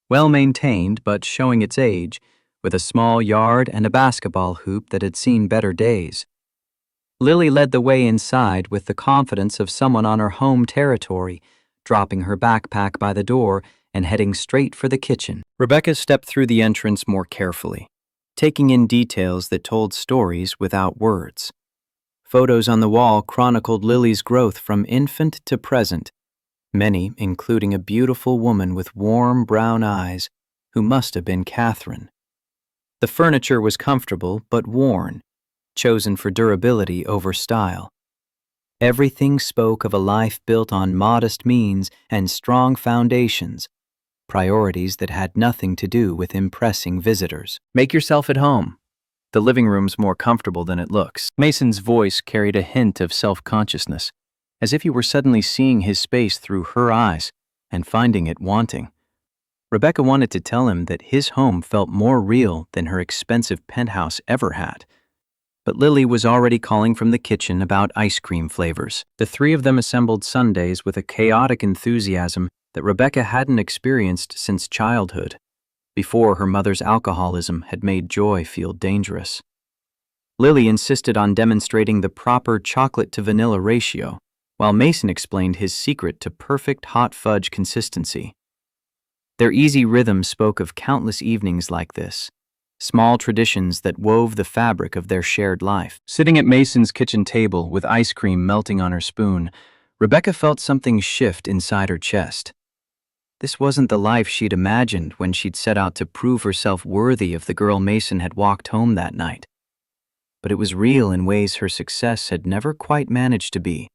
Well-maintained, but showing its age, with a small yard and a basketball hoop that had seen better days. Lily led the way inside with the confidence of someone on her home territory, dropping her backpack by the door and heading straight for the kitchen. Rebecca stepped through the entrance more carefully, taking in details that told stories without words. Photos on the wall chronicled Lily's growth from infant to present, many including a beautiful woman with warm brown eyes who must have been Catherine. The furniture was comfortable but worn, chosen for durability over style. Everything spoke of a life built on modest means and strong foundations, priorities that had nothing to do with impressing visitors. Make yourself at home. The living room's more comfortable than it looks. Mason's voice carried a hint of self-consciousness, as if he were suddenly seeing his space through her eyes and finding it wanting. Rebecca wanted to tell him that his home felt more real than her expensive penthouse ever had. But Lily was already calling from the kitchen about ice cream flavors. The three of them assembled Sundays with a chaotic enthusiasm that Rebecca hadn't experienced since childhood, before her mother's alcoholism had made joy feel dangerous. Lily insisted on demonstrating the proper chocolate-to-vanilla ratio, while Mason explained his secret to perfect hot fudge consistency. Their easy rhythm spoke of countless evenings like this, small traditions that wove the fabric of their shared life. Sitting at Mason's kitchen table with ice cream melting on her spoon, Rebecca felt something shift inside her chest. This wasn't the life she'd imagined when she'd set out to prove herself worthy of the girl Mason had walked home that night. But it was real in ways her success had never quite managed to be,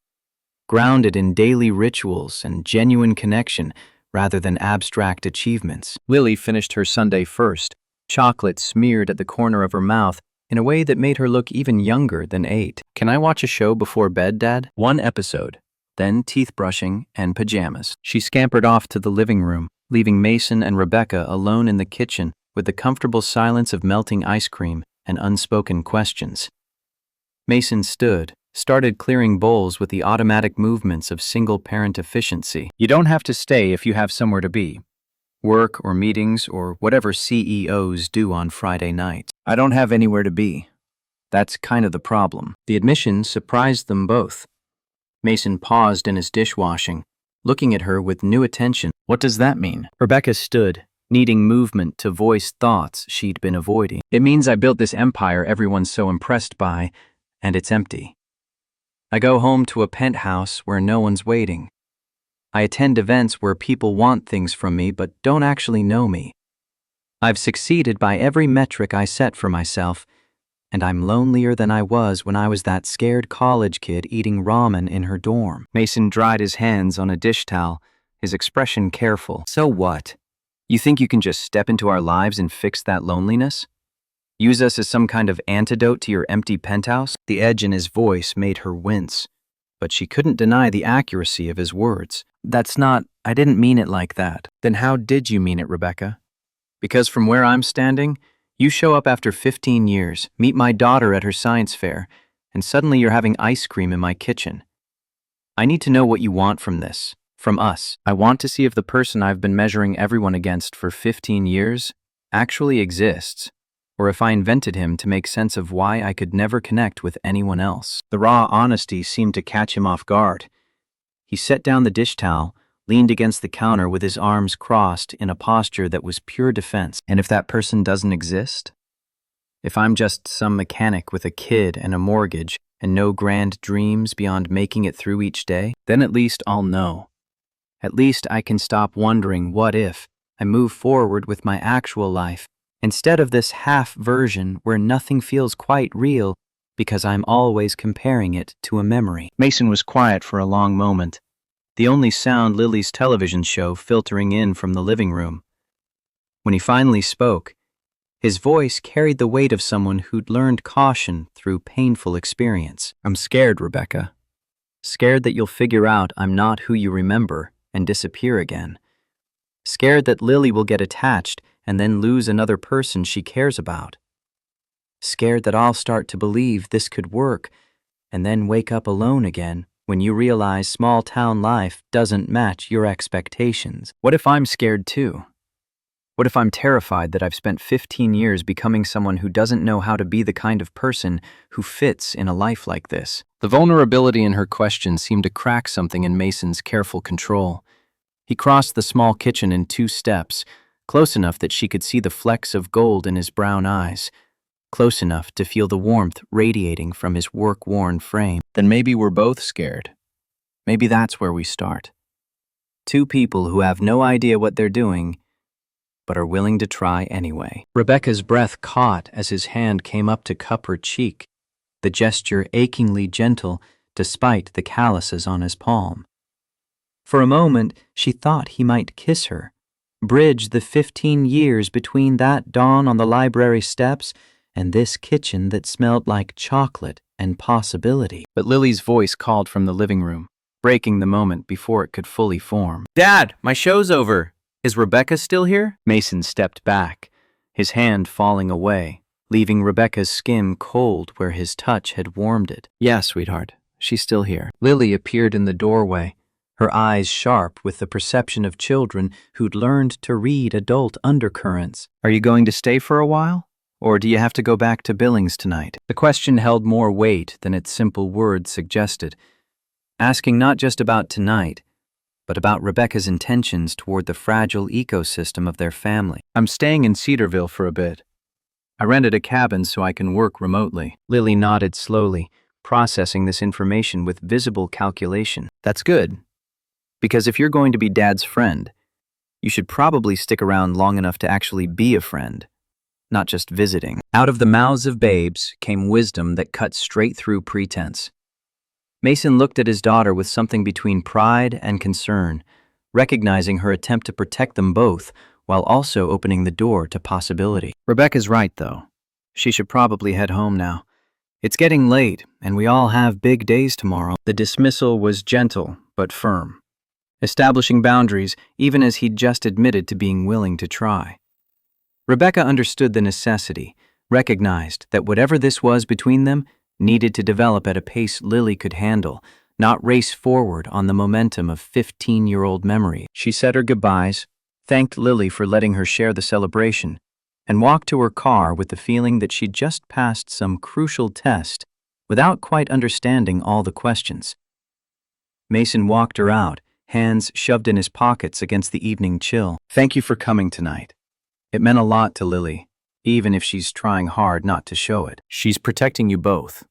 grounded in daily rituals and genuine connection rather than abstract achievements. Lily finished her sundae first, chocolate smeared at the corner of her mouth in a way that made her look even younger than 8. "Can I watch a show before bed, Dad?" "1 episode. Then teeth brushing and pajamas." She scampered off to the living room, leaving Mason and Rebecca alone in the kitchen with the comfortable silence of melting ice cream and unspoken questions. Mason stood, started clearing bowls with the automatic movements of single-parent efficiency. "You don't have to stay if you have somewhere to be. Work or meetings or whatever CEOs do on Friday nights." "I don't have anywhere to be. That's kind of the problem." The admission surprised them both. Mason paused in his dishwashing, looking at her with new attention. "What does that mean?" Rebecca stood, needing movement to voice thoughts she'd been avoiding. "It means I built this empire everyone's so impressed by, and it's empty. I go home to a penthouse where no one's waiting. I attend events where people want things from me but don't actually know me. I've succeeded by every metric I set for myself, and I'm lonelier than I was when I was that scared college kid eating ramen in her dorm." Mason dried his hands on a dish towel, his expression careful. "So what? You think you can just step into our lives and fix that loneliness? Use us as some kind of antidote to your empty penthouse?" The edge in his voice made her wince, but she couldn't deny the accuracy of his words. I didn't mean it like that." "Then how did you mean it, Rebecca? Because from where I'm standing, you show up after 15 years, meet my daughter at her science fair, and suddenly you're having ice cream in my kitchen. I need to know what you want from this, from us. I want to see if the person I've been measuring everyone against for 15 years actually exists, or if I invented him to make sense of why I could never connect with anyone else." The raw honesty seemed to catch him off guard. He set down the dish towel, leaned against the counter with his arms crossed in a posture that was pure defense. "And if that person doesn't exist? If I'm just some mechanic with a kid and a mortgage and no grand dreams beyond making it through each day? Then at least I'll know. At least I can stop wondering what if I move forward with my actual life, instead of this half version where nothing feels quite real because I'm always comparing it to a memory." Mason was quiet for a long moment, the only sound Lily's television show filtering in from the living room. When he finally spoke, his voice carried the weight of someone who'd learned caution through painful experience. "I'm scared, Rebecca. Scared that you'll figure out I'm not who you remember and disappear again. Scared that Lily will get attached and then lose another person she cares about. Scared that I'll start to believe this could work and then wake up alone again when you realize small-town life doesn't match your expectations." What if I'm scared too? What if I'm terrified that I've spent 15 years becoming someone who doesn't know how to be the kind of person who fits in a life like this? The vulnerability in her question seemed to crack something in Mason's careful control. He crossed the small kitchen in 2 steps, close enough that she could see the flecks of gold in his brown eyes, close enough to feel the warmth radiating from his work-worn frame. "Then maybe we're both scared. Maybe that's where we start. 2 people who have no idea what they're doing, but are willing to try anyway." Rebecca's breath caught as his hand came up to cup her cheek, the gesture achingly gentle despite the calluses on his palm. For a moment, she thought he might kiss her, bridge the 15 years between that dawn on the library steps and this kitchen that smelled like chocolate and possibility. But Lily's voice called from the living room, breaking the moment before it could fully form. "Dad, my show's over. Is Rebecca still here?" Mason stepped back, his hand falling away, leaving Rebecca's skin cold where his touch had warmed it. "Yes, sweetheart, she's still here." Lily appeared in the doorway, her eyes sharp with the perception of children who'd learned to read adult undercurrents. "Are you going to stay for a while? Or do you have to go back to Billings tonight?" The question held more weight than its simple words suggested, asking not just about tonight, but about Rebecca's intentions toward the fragile ecosystem of their family. "I'm staying in Cedarville for a bit. I rented a cabin so I can work remotely." Lily nodded slowly, processing this information with visible calculation. "That's good. Because if you're going to be Dad's friend, you should probably stick around long enough to actually be a friend, not just visiting." Out of the mouths of babes came wisdom that cut straight through pretense. Mason looked at his daughter with something between pride and concern, recognizing her attempt to protect them both while also opening the door to possibility. "Rebecca's right, though. She should probably head home now. It's getting late, and we all have big days tomorrow." The dismissal was gentle but firm, establishing boundaries even as he'd just admitted to being willing to try. Rebecca understood the necessity, recognized that whatever this was between them needed to develop at a pace Lily could handle, not race forward on the momentum of 15-year-old memory. She said her goodbyes, thanked Lily for letting her share the celebration, and walked to her car with the feeling that she'd just passed some crucial test without quite understanding all the questions. Mason walked her out, hands shoved in his pockets against the evening chill. "Thank you for coming tonight. It meant a lot to Lily, even if she's trying hard not to show it." "She's protecting you both.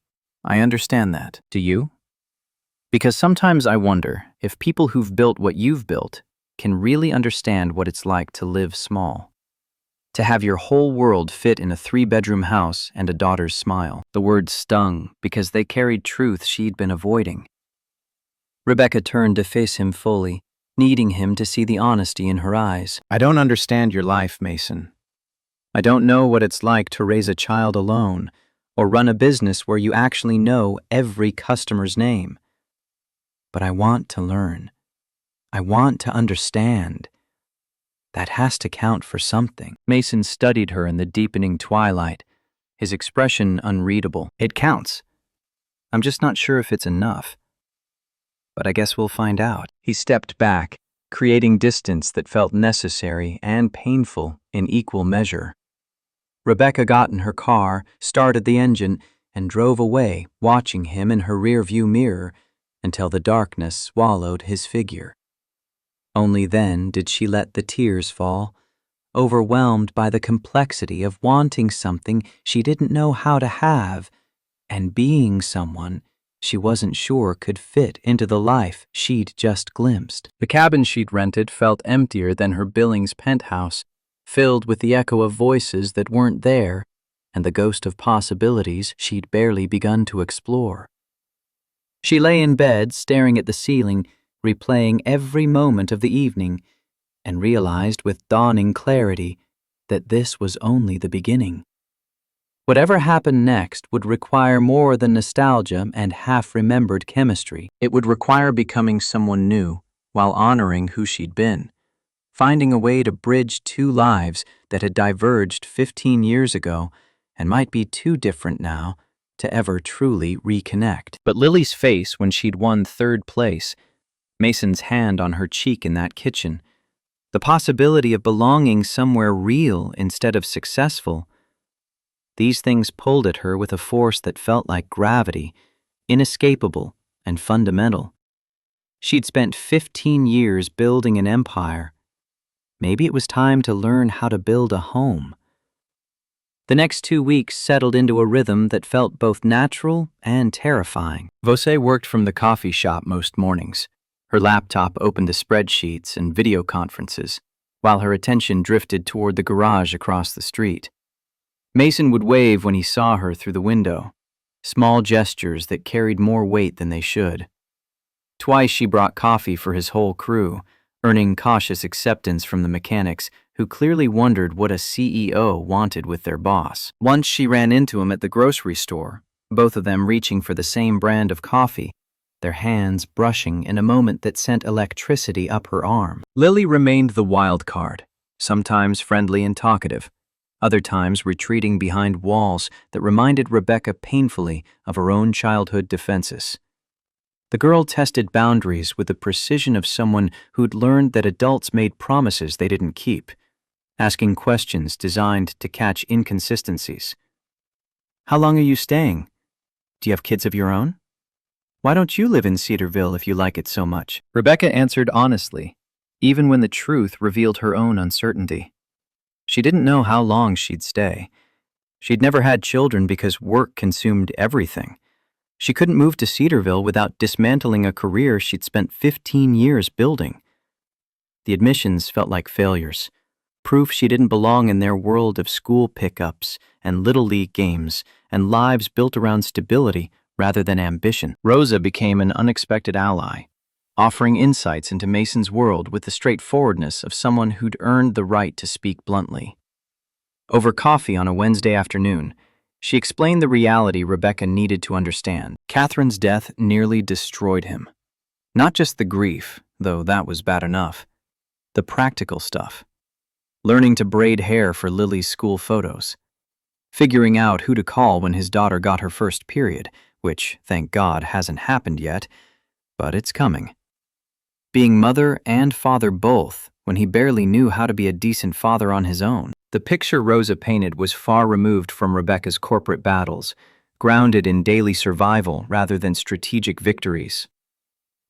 I understand that. Do you? Because sometimes I wonder if people who've built what you've built can really understand what it's like to live small. To have your whole world fit in a 3-bedroom house and a daughter's smile." The words stung because they carried truth she'd been avoiding. Rebecca turned to face him fully, needing him to see the honesty in her eyes. "I don't understand your life, Mason. I don't know what it's like to raise a child alone or run a business where you actually know every customer's name. But I want to learn. I want to understand. That has to count for something." Mason studied her in the deepening twilight, his expression unreadable. "It counts. I'm just not sure if it's enough. But I guess we'll find out." He stepped back, creating distance that felt necessary and painful in equal measure. Rebecca got in her car, started the engine, and drove away, watching him in her rearview mirror until the darkness swallowed his figure. Only then did she let the tears fall, overwhelmed by the complexity of wanting something she didn't know how to have and being someone she wasn't sure could fit into the life she'd just glimpsed. The cabin she'd rented felt emptier than her Billings penthouse, filled with the echo of voices that weren't there and the ghost of possibilities she'd barely begun to explore. She lay in bed, staring at the ceiling, replaying every moment of the evening, and realized with dawning clarity that this was only the beginning. Whatever happened next would require more than nostalgia and half-remembered chemistry. It would require becoming someone new while honoring who she'd been, finding a way to bridge 2 lives that had diverged 15 years ago and might be too different now to ever truly reconnect. But Lily's face when she'd won 3rd place, Mason's hand on her cheek in that kitchen, the possibility of belonging somewhere real instead of successful, these things pulled at her with a force that felt like gravity, inescapable and fundamental. She'd spent 15 years building an empire. Maybe it was time to learn how to build a home. The next 2 weeks settled into a rhythm that felt both natural and terrifying. Vosé worked from the coffee shop most mornings, her laptop open to spreadsheets and video conferences, while her attention drifted toward the garage across the street. Mason would wave when he saw her through the window, small gestures that carried more weight than they should. Twice she brought coffee for his whole crew, earning cautious acceptance from the mechanics who clearly wondered what a CEO wanted with their boss. Once she ran into him at the grocery store, both of them reaching for the same brand of coffee, their hands brushing in a moment that sent electricity up her arm. Lily remained the wild card, sometimes friendly and talkative, other times retreating behind walls that reminded Rebecca painfully of her own childhood defenses. The girl tested boundaries with the precision of someone who'd learned that adults made promises they didn't keep, asking questions designed to catch inconsistencies. How long are you staying? Do you have kids of your own? Why don't you live in Cedarville if you like it so much? Rebecca answered honestly, even when the truth revealed her own uncertainty. She didn't know how long she'd stay. She'd never had children because work consumed everything. She couldn't move to Cedarville without dismantling a career she'd spent 15 years building. The admissions felt like failures, proof she didn't belong in their world of school pickups and little league games and lives built around stability rather than ambition. Rosa became an unexpected ally, offering insights into Mason's world with the straightforwardness of someone who'd earned the right to speak bluntly. Over coffee on a Wednesday afternoon, she explained the reality Rebecca needed to understand. Catherine's death nearly destroyed him. Not just the grief, though that was bad enough. The practical stuff. Learning to braid hair for Lily's school photos. Figuring out who to call when his daughter got her first period, which, thank God, hasn't happened yet, but it's coming. Being mother and father both when he barely knew how to be a decent father on his own. The picture Rosa painted was far removed from Rebecca's corporate battles, grounded in daily survival rather than strategic victories.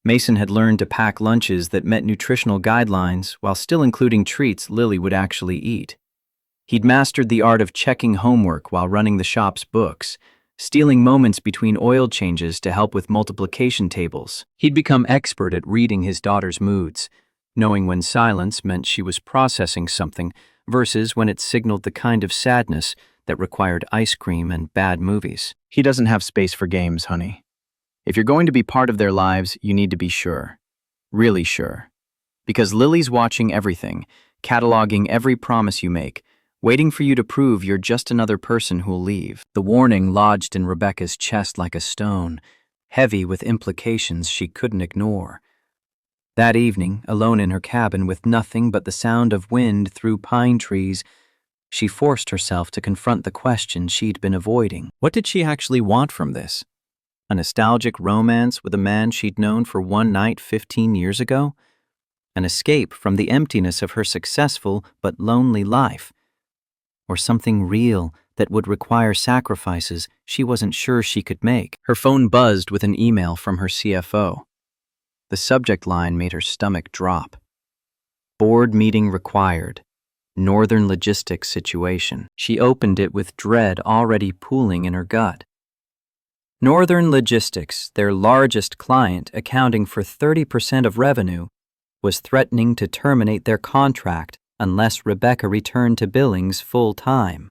Mason had learned to pack lunches that met nutritional guidelines while still including treats Lily would actually eat. He'd mastered the art of checking homework while running the shop's books, stealing moments between oil changes to help with multiplication tables. He'd become expert at reading his daughter's moods, knowing when silence meant she was processing something versus when it signaled the kind of sadness that required ice cream and bad movies. He doesn't have space for games, honey. If you're going to be part of their lives, you need to be sure. Really sure. Because Lily's watching everything, cataloging every promise you make, waiting for you to prove you're just another person who'll leave. The warning lodged in Rebecca's chest like a stone, heavy with implications she couldn't ignore. That evening, alone in her cabin with nothing but the sound of wind through pine trees, she forced herself to confront the question she'd been avoiding. What did she actually want from this? A nostalgic romance with a man she'd known for one night 15 years ago? An escape from the emptiness of her successful but lonely life? Or something real that would require sacrifices she wasn't sure she could make? Her phone buzzed with an email from her CFO. The subject line made her stomach drop. Board meeting required. Northern logistics situation. She opened it with dread already pooling in her gut. Northern Logistics, their largest client accounting for 30% of revenue, was threatening to terminate their contract unless Rebecca returned to Billings full-time.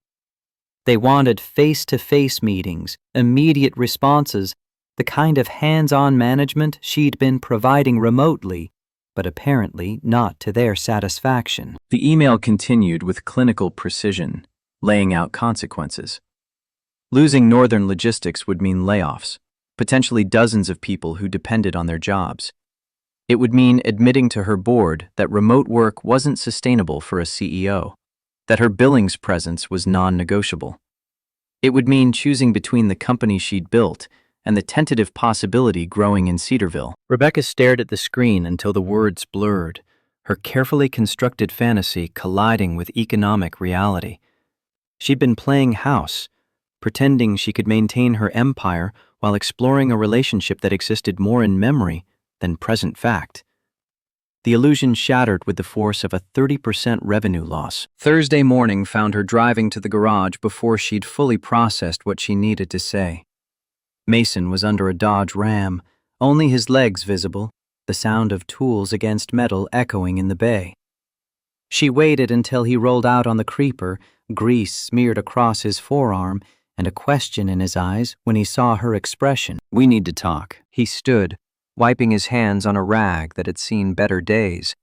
They wanted face-to-face meetings, immediate responses, the kind of hands-on management she'd been providing remotely, but apparently not to their satisfaction. The email continued with clinical precision, laying out consequences. Losing Northern Logistics would mean layoffs, potentially dozens of people who depended on their jobs. It would mean admitting to her board that remote work wasn't sustainable for a CEO, that her Billings presence was non-negotiable. It would mean choosing between the company she'd built and the tentative possibility growing in Cedarville. Rebecca stared at the screen until the words blurred, her carefully constructed fantasy colliding with economic reality. She'd been playing house, pretending she could maintain her empire while exploring a relationship that existed more in memory than present fact. The illusion shattered with the force of a 30% revenue loss. Thursday morning found her driving to the garage before she'd fully processed what she needed to say. Mason was under a Dodge Ram, only his legs visible, the sound of tools against metal echoing in the bay. She waited until he rolled out on the creeper, grease smeared across his forearm, and a question in his eyes when he saw her expression. "We need to talk." He stood, wiping his hands on a rag that had seen better days,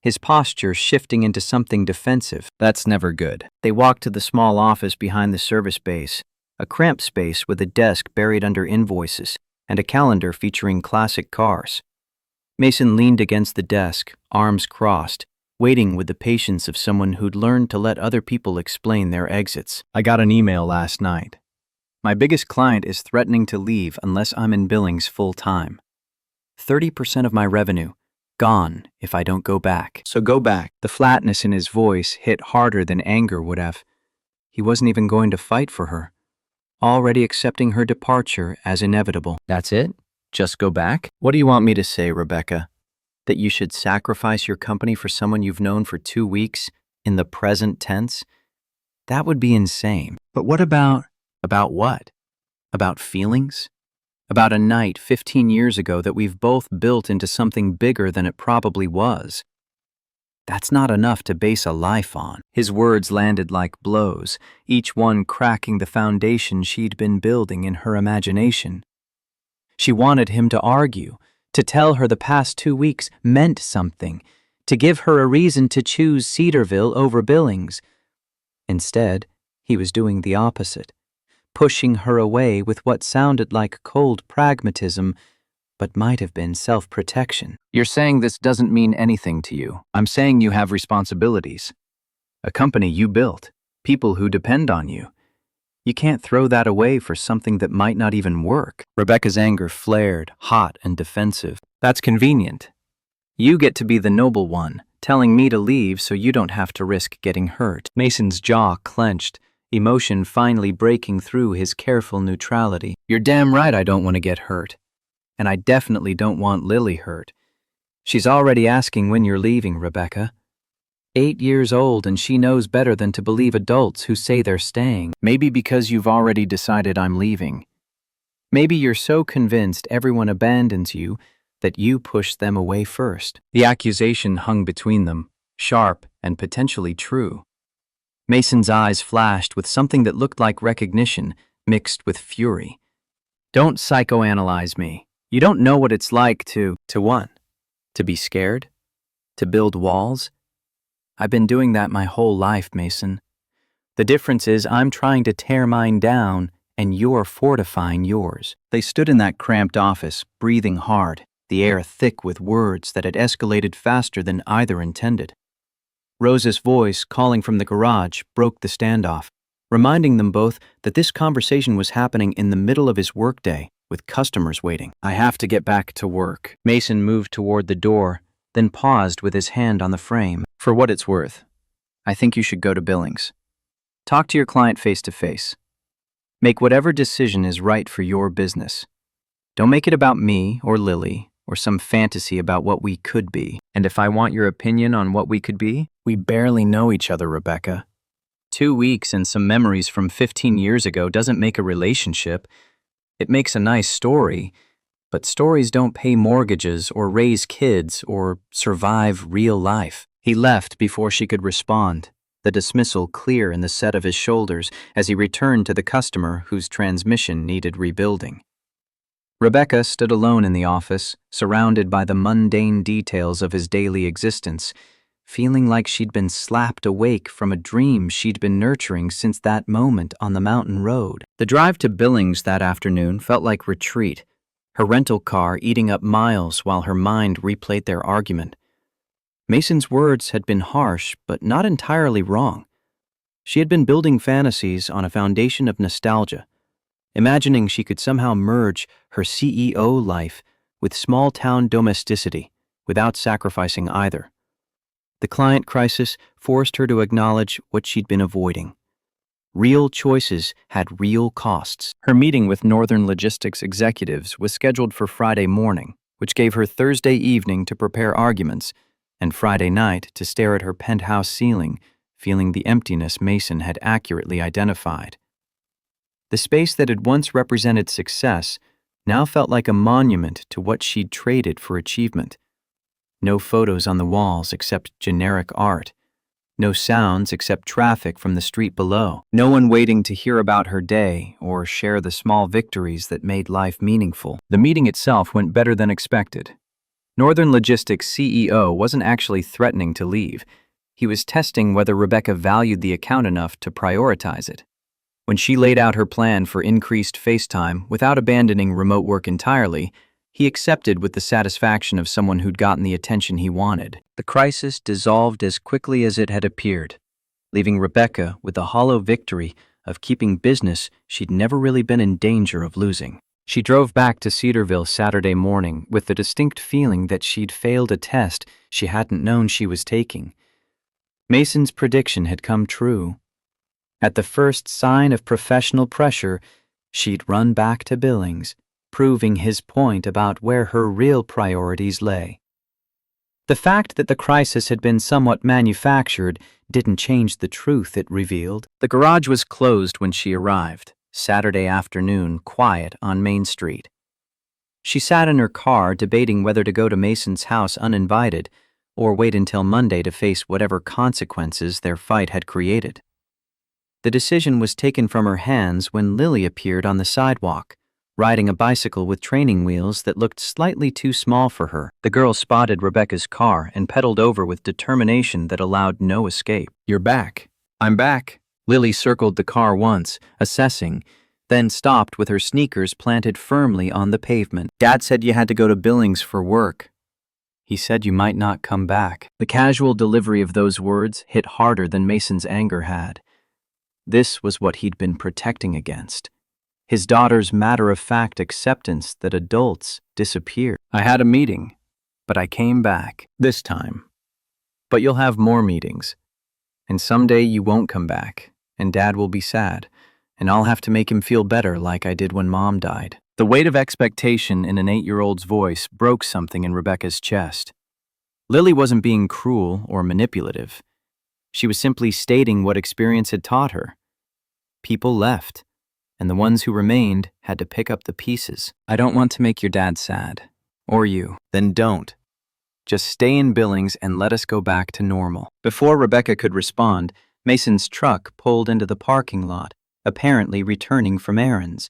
his posture shifting into something defensive. "That's never good." They walked to the small office behind the service base, a cramped space with a desk buried under invoices and a calendar featuring classic cars. Mason leaned against the desk, arms crossed, waiting with the patience of someone who'd learned to let other people explain their exits. "I got an email last night. My biggest client is threatening to leave unless I'm in billings full time. 30% of my revenue, gone if I don't go back. So go back." The flatness in his voice hit harder than anger would have. He wasn't even going to fight for her, already accepting her departure as inevitable. "That's it? Just go back? What do you want me to say, Rebecca? That you should sacrifice your company for someone you've known for 2 weeks in the present tense? That would be insane." But what about... About what? About feelings? About a night 15 years ago that we've both built into something bigger than it probably was. That's not enough to base a life on. His words landed like blows, each one cracking the foundation she'd been building in her imagination. She wanted him to argue, to tell her the past 2 weeks meant something, to give her a reason to choose Cedarville over Billings. Instead, he was doing the opposite, pushing her away with what sounded like cold pragmatism, but might have been self-protection. "You're saying this doesn't mean anything to you. I'm saying you have responsibilities. A company you built, people who depend on you. You can't throw that away for something that might not even work." Rebecca's anger flared, hot and defensive. "That's convenient. You get to be the noble one, telling me to leave so you don't have to risk getting hurt." Mason's jaw clenched, emotion finally breaking through his careful neutrality. "You're damn right I don't want to get hurt. And I definitely don't want Lily hurt. She's already asking when you're leaving, Rebecca. 8 years old and she knows better than to believe adults who say they're staying. Maybe because you've already decided I'm leaving. Maybe you're so convinced everyone abandons you that you push them away first." The accusation hung between them, sharp and potentially true. Mason's eyes flashed with something that looked like recognition mixed with fury. "Don't psychoanalyze me. You don't know what it's like to what? To be scared? To build walls? I've been doing that my whole life, Mason. The difference is I'm trying to tear mine down and you're fortifying yours." They stood in that cramped office, breathing hard, the air thick with words that had escalated faster than either intended. Rose's voice, calling from the garage, broke the standoff, reminding them both that this conversation was happening in the middle of his workday, with customers waiting. "I have to get back to work." Mason moved toward the door, then paused with his hand on the frame. "For what it's worth, I think you should go to Billings. Talk to your client face to face. Make whatever decision is right for your business. Don't make it about me or Lily or some fantasy about what we could be. And if I want your opinion on what we could be, we barely know each other, Rebecca. 2 weeks and some memories from 15 years ago doesn't make a relationship. It makes a nice story, but stories don't pay mortgages or raise kids or survive real life." He left before she could respond, the dismissal clear in the set of his shoulders as he returned to the customer whose transmission needed rebuilding. Rebecca stood alone in the office, surrounded by the mundane details of his daily existence, feeling like she'd been slapped awake from a dream she'd been nurturing since that moment on the mountain road. The drive to Billings that afternoon felt like retreat, her rental car eating up miles while her mind replayed their argument. Mason's words had been harsh, but not entirely wrong. She had been building fantasies on a foundation of nostalgia, imagining she could somehow merge her CEO life with small-town domesticity without sacrificing either. The client crisis forced her to acknowledge what she'd been avoiding. Real choices had real costs. Her meeting with Northern Logistics executives was scheduled for Friday morning, which gave her Thursday evening to prepare arguments, and Friday night to stare at her penthouse ceiling, feeling the emptiness Mason had accurately identified. The space that had once represented success now felt like a monument to what she'd traded for achievement. No photos on the walls except generic art. No sounds except traffic from the street below. No one waiting to hear about her day or share the small victories that made life meaningful. The meeting itself went better than expected. Northern Logistics CEO wasn't actually threatening to leave. He was testing whether Rebecca valued the account enough to prioritize it. When she laid out her plan for increased FaceTime without abandoning remote work entirely, he accepted with the satisfaction of someone who'd gotten the attention he wanted. The crisis dissolved as quickly as it had appeared, leaving Rebecca with the hollow victory of keeping business she'd never really been in danger of losing. She drove back to Cedarville Saturday morning with the distinct feeling that she'd failed a test she hadn't known she was taking. Mason's prediction had come true. At the first sign of professional pressure, she'd run back to Billings, proving his point about where her real priorities lay. The fact that the crisis had been somewhat manufactured didn't change the truth it revealed. The garage was closed when she arrived, Saturday afternoon, quiet on Main Street. She sat in her car debating whether to go to Mason's house uninvited or wait until Monday to face whatever consequences their fight had created. The decision was taken from her hands when Lily appeared on the sidewalk, riding a bicycle with training wheels that looked slightly too small for her. The girl spotted Rebecca's car and pedaled over with determination that allowed no escape. "You're back." "I'm back." Lily circled the car once, assessing, then stopped with her sneakers planted firmly on the pavement. "Dad said you had to go to Billings for work. He said you might not come back." The casual delivery of those words hit harder than Mason's anger had. This was what he'd been protecting against. His daughter's matter-of-fact acceptance that adults disappear. "I had a meeting, but I came back this time. But you'll have more meetings. And someday you won't come back, and Dad will be sad, and I'll have to make him feel better like I did when Mom died." The weight of expectation in an 8-year-old's voice broke something in Rebecca's chest. Lily wasn't being cruel or manipulative. She was simply stating what experience had taught her. People left, and the ones who remained had to pick up the pieces. "I don't want to make your dad sad. Or you." "Then don't. Just stay in Billings and let us go back to normal." Before Rebecca could respond, Mason's truck pulled into the parking lot, apparently returning from errands.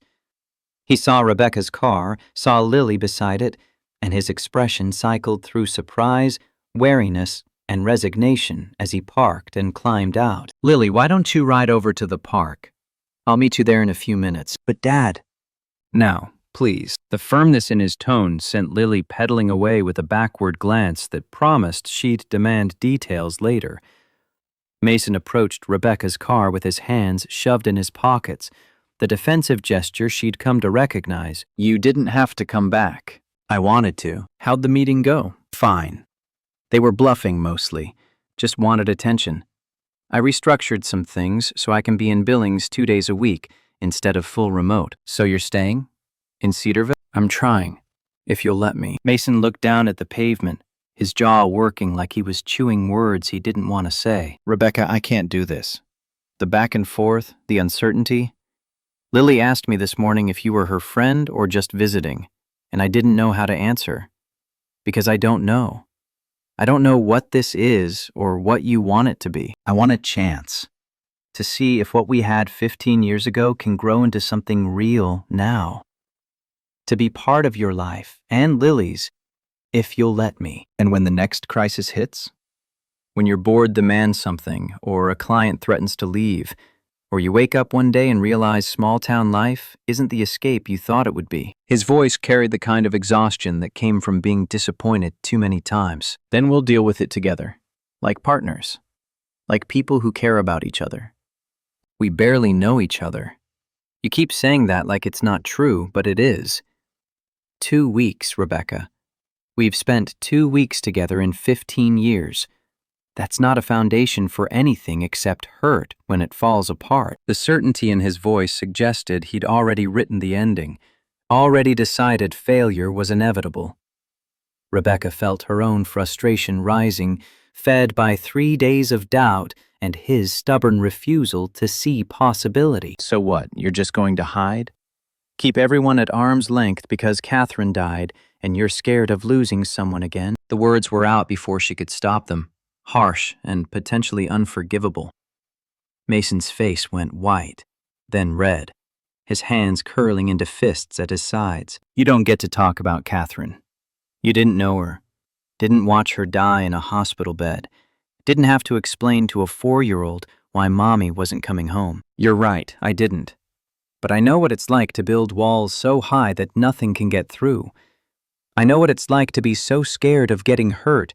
He saw Rebecca's car, saw Lily beside it, and his expression cycled through surprise, wariness, and resignation as he parked and climbed out. "Lily, why don't you ride over to the park? I'll meet you there in a few minutes." "But Dad..." "Now, please." The firmness in his tone sent Lily pedaling away with a backward glance that promised she'd demand details later. Mason approached Rebecca's car with his hands shoved in his pockets, the defensive gesture she'd come to recognize. "You didn't have to come back." "I wanted to." "How'd the meeting go?" "Fine." They were bluffing mostly, just wanted attention. "I restructured some things so I can be in Billings 2 days a week instead of full remote." "So you're staying? In Cedarville?" "I'm trying, if you'll let me." Mason looked down at the pavement, his jaw working like he was chewing words he didn't want to say. "Rebecca, I can't do this. The back and forth, the uncertainty. Lily asked me this morning if you were her friend or just visiting, and I didn't know how to answer. Because I don't know. I don't know what this is or what you want it to be. I want a chance to see if what we had 15 years ago can grow into something real now. To be part of your life and Lily's, if you'll let me." "And when the next crisis hits? When your board demands something, or a client threatens to leave, or you wake up one day and realize small-town life isn't the escape you thought it would be." His voice carried the kind of exhaustion that came from being disappointed too many times. "Then we'll deal with it together, like partners, like people who care about each other. We barely know each other. You keep saying that like it's not true, but it is. 2 weeks, Rebecca. We've spent 2 weeks together in 15 years. That's not a foundation for anything except hurt when it falls apart." The certainty in his voice suggested he'd already written the ending, already decided failure was inevitable. Rebecca felt her own frustration rising, fed by 3 days of doubt and his stubborn refusal to see possibility. "So what, you're just going to hide? Keep everyone at arm's length because Catherine died and you're scared of losing someone again?" The words were out before she could stop them, harsh and potentially unforgivable. Mason's face went white, then red, his hands curling into fists at his sides. You don't get to talk about Catherine. You didn't know her, didn't watch her die in a hospital bed, didn't have to explain to a 4-year-old why mommy wasn't coming home. You're right, I didn't. But I know what it's like to build walls so high that nothing can get through. I know what it's like to be so scared of getting hurt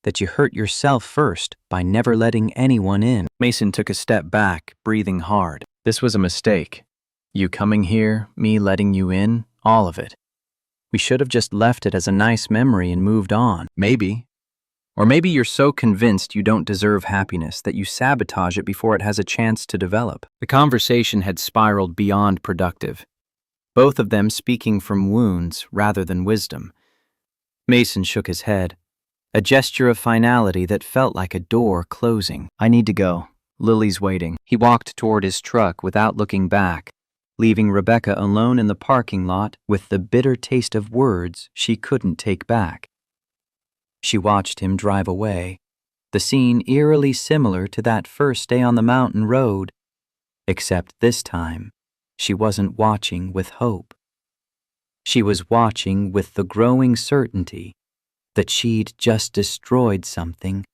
that you hurt yourself first by never letting anyone in. Mason took a step back, breathing hard. This was a mistake. You coming here, me letting you in, all of it. We should have just left it as a nice memory and moved on. Maybe. Or maybe you're so convinced you don't deserve happiness that you sabotage it before it has a chance to develop. The conversation had spiraled beyond productive, both of them speaking from wounds rather than wisdom. Mason shook his head, a gesture of finality that felt like a door closing. I need to go. Lily's waiting. He walked toward his truck without looking back, leaving Rebecca alone in the parking lot with the bitter taste of words she couldn't take back. She watched him drive away, the scene eerily similar to that first day on the mountain road, except this time, she wasn't watching with hope. She was watching with the growing certainty that she'd just destroyed something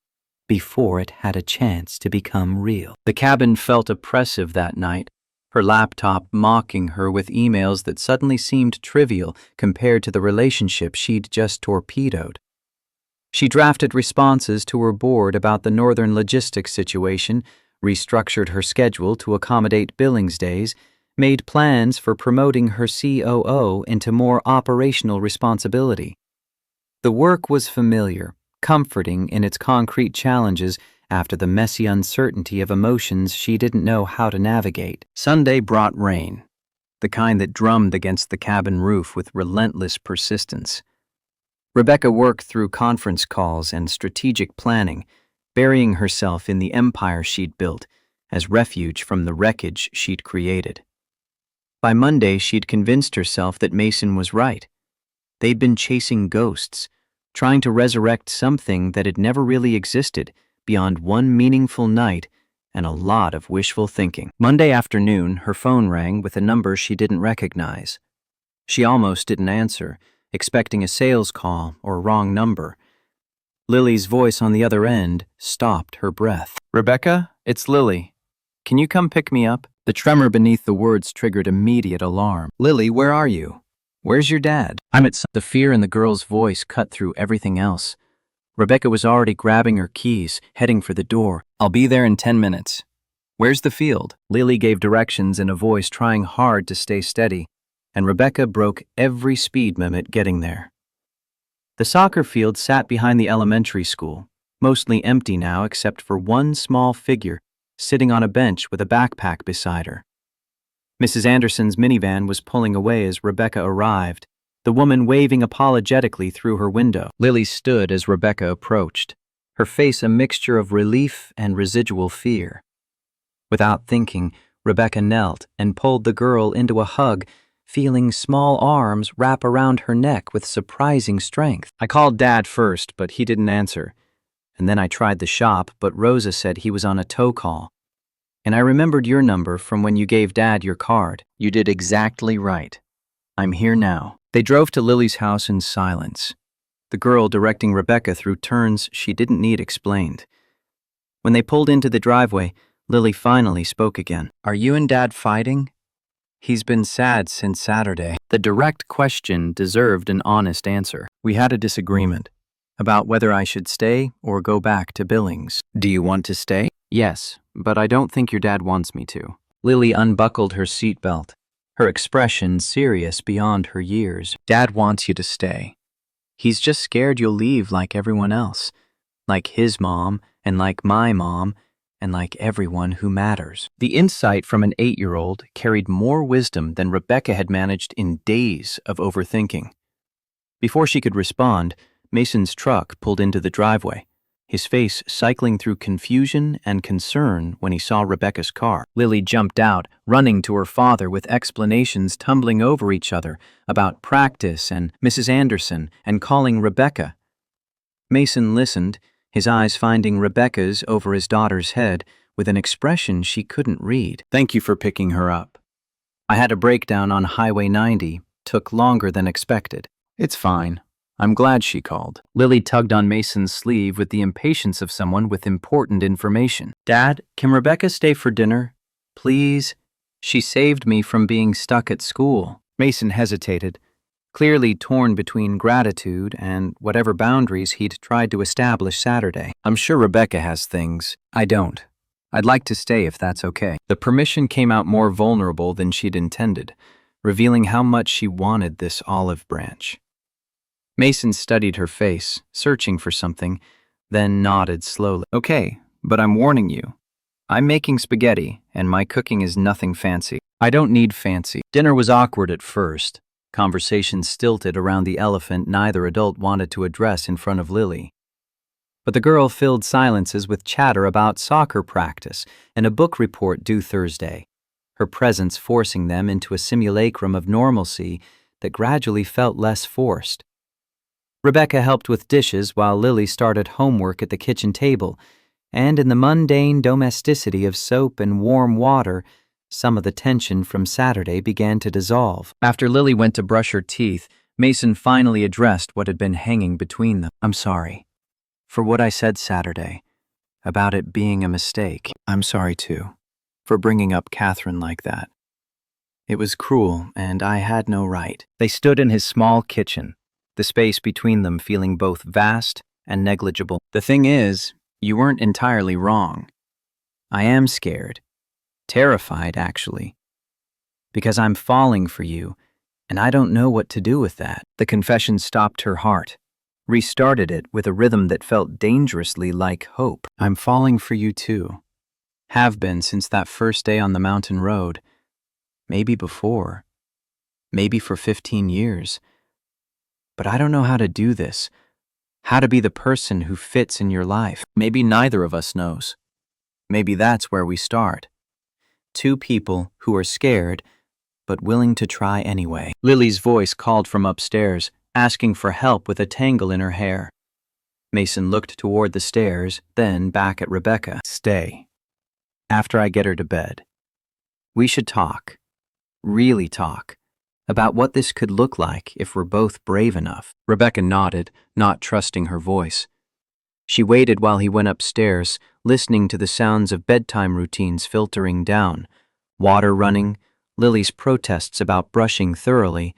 before it had a chance to become real. The cabin felt oppressive that night, her laptop mocking her with emails that suddenly seemed trivial compared to the relationship she'd just torpedoed. She drafted responses to her board about the northern logistics situation, restructured her schedule to accommodate Billings days, made plans for promoting her COO into more operational responsibility. The work was familiar, comforting in its concrete challenges after the messy uncertainty of emotions she didn't know how to navigate. Sunday brought rain, the kind that drummed against the cabin roof with relentless persistence. Rebecca worked through conference calls and strategic planning, burying herself in the empire she'd built as refuge from the wreckage she'd created. By Monday, she'd convinced herself that Mason was right. They'd been chasing ghosts, trying to resurrect something that had never really existed beyond one meaningful night and a lot of wishful thinking. Monday afternoon, her phone rang with a number she didn't recognize. She almost didn't answer, expecting a sales call or wrong number. Lily's voice on the other end stopped her breath. Rebecca, it's Lily. Can you come pick me up? The tremor beneath the words triggered immediate alarm. Lily, where are you? Where's your dad? I'm at The fear in the girl's voice cut through everything else. Rebecca was already grabbing her keys, heading for the door. I'll be there in 10 minutes. Where's the field? Lily gave directions in a voice trying hard to stay steady, and Rebecca broke every speed limit getting there. The soccer field sat behind the elementary school, mostly empty now except for one small figure sitting on a bench with a backpack beside her. Mrs. Anderson's minivan was pulling away as Rebecca arrived, the woman waving apologetically through her window. Lily stood as Rebecca approached, her face a mixture of relief and residual fear. Without thinking, Rebecca knelt and pulled the girl into a hug, feeling small arms wrap around her neck with surprising strength. I called Dad first, but he didn't answer. And then I tried the shop, but Rosa said he was on a tow call. And I remembered your number from when you gave Dad your card. You did exactly right. I'm here now. They drove to Lily's house in silence, the girl directing Rebecca through turns she didn't need explained. When they pulled into the driveway, Lily finally spoke again. Are you and Dad fighting? He's been sad since Saturday. The direct question deserved an honest answer. We had a disagreement about whether I should stay or go back to Billings. Do you want to stay? Yes, but I don't think your dad wants me to. Lily unbuckled her seatbelt, her expression serious beyond her years. Dad wants you to stay. He's just scared you'll leave like everyone else, like his mom and like my mom and like everyone who matters. The insight from an 8-year-old carried more wisdom than Rebecca had managed in days of overthinking. Before she could respond, Mason's truck pulled into the driveway, his face cycling through confusion and concern when he saw Rebecca's car. Lily jumped out, running to her father with explanations tumbling over each other about practice and Mrs. Anderson and calling Rebecca. Mason listened, his eyes finding Rebecca's over his daughter's head with an expression she couldn't read. Thank you for picking her up. I had a breakdown on Highway 90, took longer than expected. It's fine. I'm glad she called. Lily tugged on Mason's sleeve with the impatience of someone with important information. Dad, can Rebecca stay for dinner? Please? She saved me from being stuck at school. Mason hesitated, clearly torn between gratitude and whatever boundaries he'd tried to establish Saturday. I'm sure Rebecca has things. I don't. I'd like to stay if that's okay. The permission came out more vulnerable than she'd intended, revealing how much she wanted this olive branch. Mason studied her face, searching for something, then nodded slowly. Okay, but I'm warning you. I'm making spaghetti, and my cooking is nothing fancy. I don't need fancy. Dinner was awkward at first. Conversation stilted around the elephant neither adult wanted to address in front of Lily. But the girl filled silences with chatter about soccer practice and a book report due Thursday, her presence forcing them into a simulacrum of normalcy that gradually felt less forced. Rebecca helped with dishes while Lily started homework at the kitchen table, and in the mundane domesticity of soap and warm water, some of the tension from Saturday began to dissolve. After Lily went to brush her teeth, Mason finally addressed what had been hanging between them. I'm sorry for what I said Saturday, about it being a mistake. I'm sorry, too, for bringing up Catherine like that. It was cruel, and I had no right. They stood in his small kitchen, the space between them feeling both vast and negligible. The thing is, you weren't entirely wrong. I am scared. Terrified, actually. Because I'm falling for you, and I don't know what to do with that. The confession stopped her heart, restarted it with a rhythm that felt dangerously like hope. I'm falling for you too. Have been since that first day on the mountain road. Maybe before. Maybe for 15 years. But I don't know how to do this. How to be the person who fits in your life. Maybe neither of us knows. Maybe that's where we start. Two people who are scared, but willing to try anyway. Lily's voice called from upstairs, asking for help with a tangle in her hair. Mason looked toward the stairs, then back at Rebecca. Stay. After I get her to bed. We should talk. Really talk. About what this could look like if we're both brave enough. Rebecca nodded, not trusting her voice. She waited while he went upstairs, listening to the sounds of bedtime routines filtering down, water running, Lily's protests about brushing thoroughly,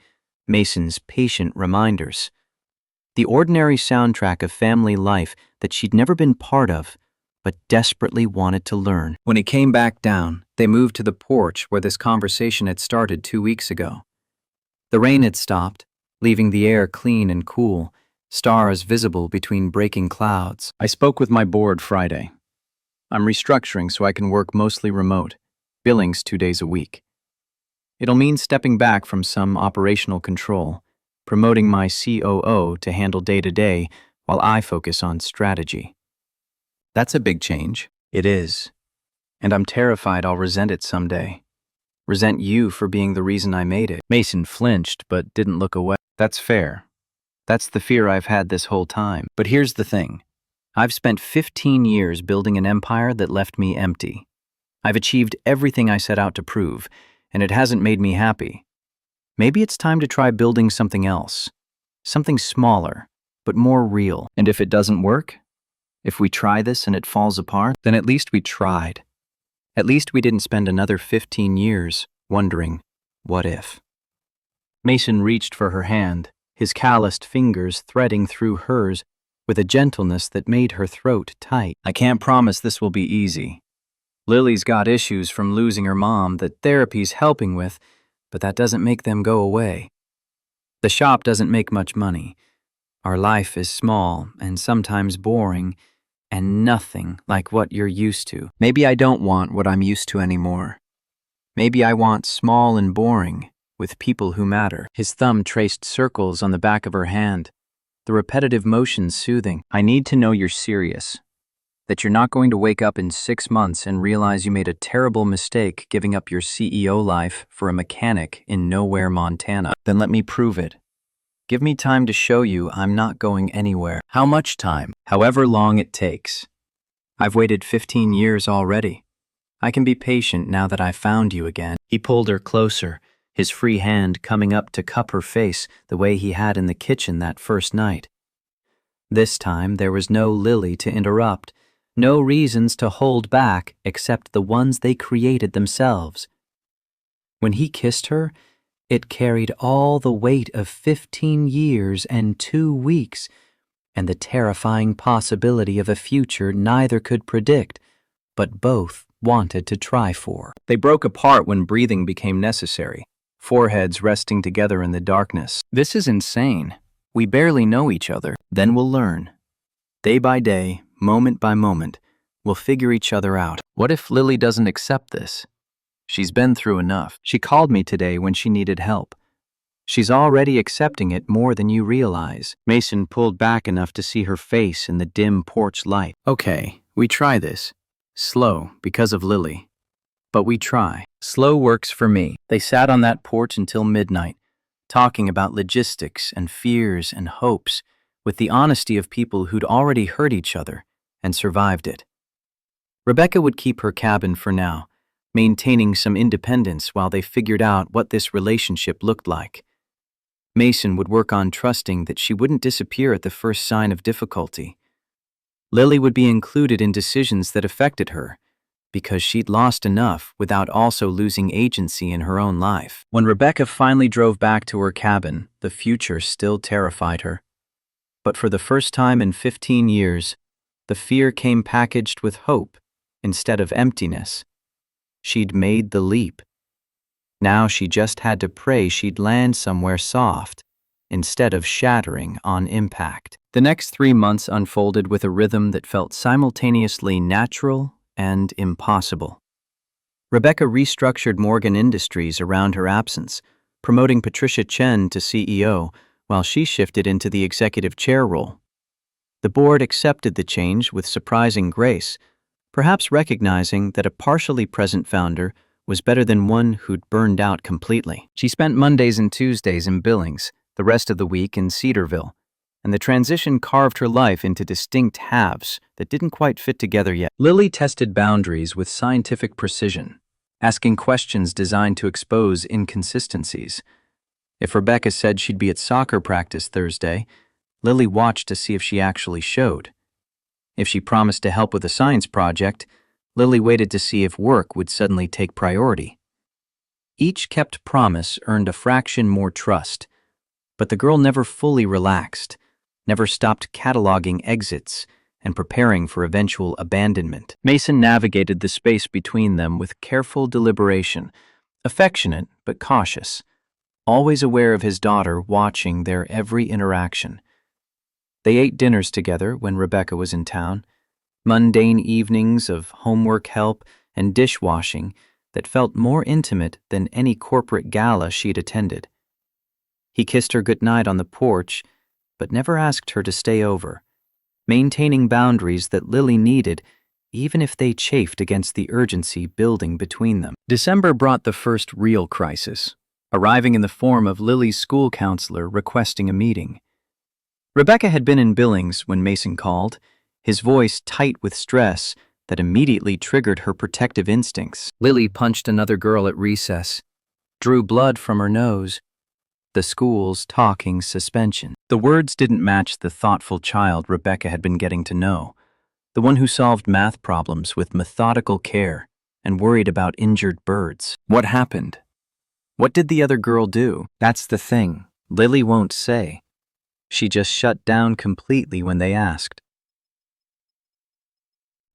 Mason's patient reminders. The ordinary soundtrack of family life that she'd never been part of, but desperately wanted to learn. When he came back down, they moved to the porch where this conversation had started 2 weeks ago. The rain had stopped, leaving the air clean and cool, stars visible between breaking clouds. I spoke with my board Friday. I'm restructuring so I can work mostly remote, billings 2 days a week. It'll mean stepping back from some operational control, promoting my COO to handle day-to-day while I focus on strategy. That's a big change. It is. And I'm terrified I'll resent it someday. Resent you for being the reason I made it. Mason flinched but didn't look away. That's fair. That's the fear I've had this whole time. But here's the thing. I've spent 15 years building an empire that left me empty. I've achieved everything I set out to prove, and it hasn't made me happy. Maybe it's time to try building something else. Something smaller, but more real. And if it doesn't work? If we try this and it falls apart, then at least we tried. At least we didn't spend another 15 years wondering, what if? Mason reached for her hand, his calloused fingers threading through hers with a gentleness that made her throat tight. I can't promise this will be easy. Lily's got issues from losing her mom that therapy's helping with, but that doesn't make them go away. The shop doesn't make much money. Our life is small and sometimes boring, and nothing like what you're used to. Maybe I don't want what I'm used to anymore. Maybe I want small and boring, with people who matter. His thumb traced circles on the back of her hand, the repetitive motions soothing. I need to know you're serious. That you're not going to wake up in 6 months and realize you made a terrible mistake giving up your CEO life for a mechanic in nowhere, Montana. Then let me prove it. Give me time to show you I'm not going anywhere. How much time? However long it takes. I've waited 15 years already. I can be patient now that I've found you again. He pulled her closer, his free hand coming up to cup her face the way he had in the kitchen that first night. This time there was no Lily to interrupt, no reasons to hold back except the ones they created themselves. When he kissed her, it carried all the weight of 15 years and 2 weeks, and the terrifying possibility of a future neither could predict, but both wanted to try for. They broke apart when breathing became necessary, foreheads resting together in the darkness. This is insane. We barely know each other. Then we'll learn. Day by day, moment by moment, we'll figure each other out. What if Lily doesn't accept this? She's been through enough. She called me today when she needed help. She's already accepting it more than you realize. Mason pulled back enough to see her face in the dim porch light. Okay, we try this. Slow, because of Lily. But we try. Slow works for me. They sat on that porch until midnight, talking about logistics and fears and hopes, with the honesty of people who'd already hurt each other and survived it. Rebecca would keep her cabin for now, maintaining some independence while they figured out what this relationship looked like. Mason would work on trusting that she wouldn't disappear at the first sign of difficulty. Lily would be included in decisions that affected her, because she'd lost enough without also losing agency in her own life. When Rebecca finally drove back to her cabin, the future still terrified her. But for the first time in 15 years, the fear came packaged with hope instead of emptiness. She'd made the leap. Now she just had to pray she'd land somewhere soft, instead of shattering on impact. The next 3 months unfolded with a rhythm that felt simultaneously natural and impossible. Rebecca restructured Morgan Industries around her absence, promoting Patricia Chen to CEO while she shifted into the executive chair role. The board accepted the change with surprising grace, perhaps recognizing that a partially present founder was better than one who'd burned out completely. She spent Mondays and Tuesdays in Billings, the rest of the week in Cedarville, and the transition carved her life into distinct halves that didn't quite fit together yet. Lily tested boundaries with scientific precision, asking questions designed to expose inconsistencies. If Rebecca said she'd be at soccer practice Thursday, Lily watched to see if she actually showed. If she promised to help with a science project, Lily waited to see if work would suddenly take priority. Each kept promise earned a fraction more trust, but the girl never fully relaxed, never stopped cataloging exits and preparing for eventual abandonment. Mason navigated the space between them with careful deliberation, affectionate but cautious, always aware of his daughter watching their every interaction. They ate dinners together when Rebecca was in town, mundane evenings of homework help and dishwashing that felt more intimate than any corporate gala she'd attended. He kissed her goodnight on the porch, but never asked her to stay over, maintaining boundaries that Lily needed even if they chafed against the urgency building between them. December brought the first real crisis, arriving in the form of Lily's school counselor requesting a meeting. Rebecca had been in Billings when Mason called, his voice tight with stress that immediately triggered her protective instincts. Lily punched another girl at recess, drew blood from her nose. The school's talking suspension. The words didn't match the thoughtful child Rebecca had been getting to know, the one who solved math problems with methodical care and worried about injured birds. What happened? What did the other girl do? That's the thing. Lily won't say. She just shut down completely when they asked.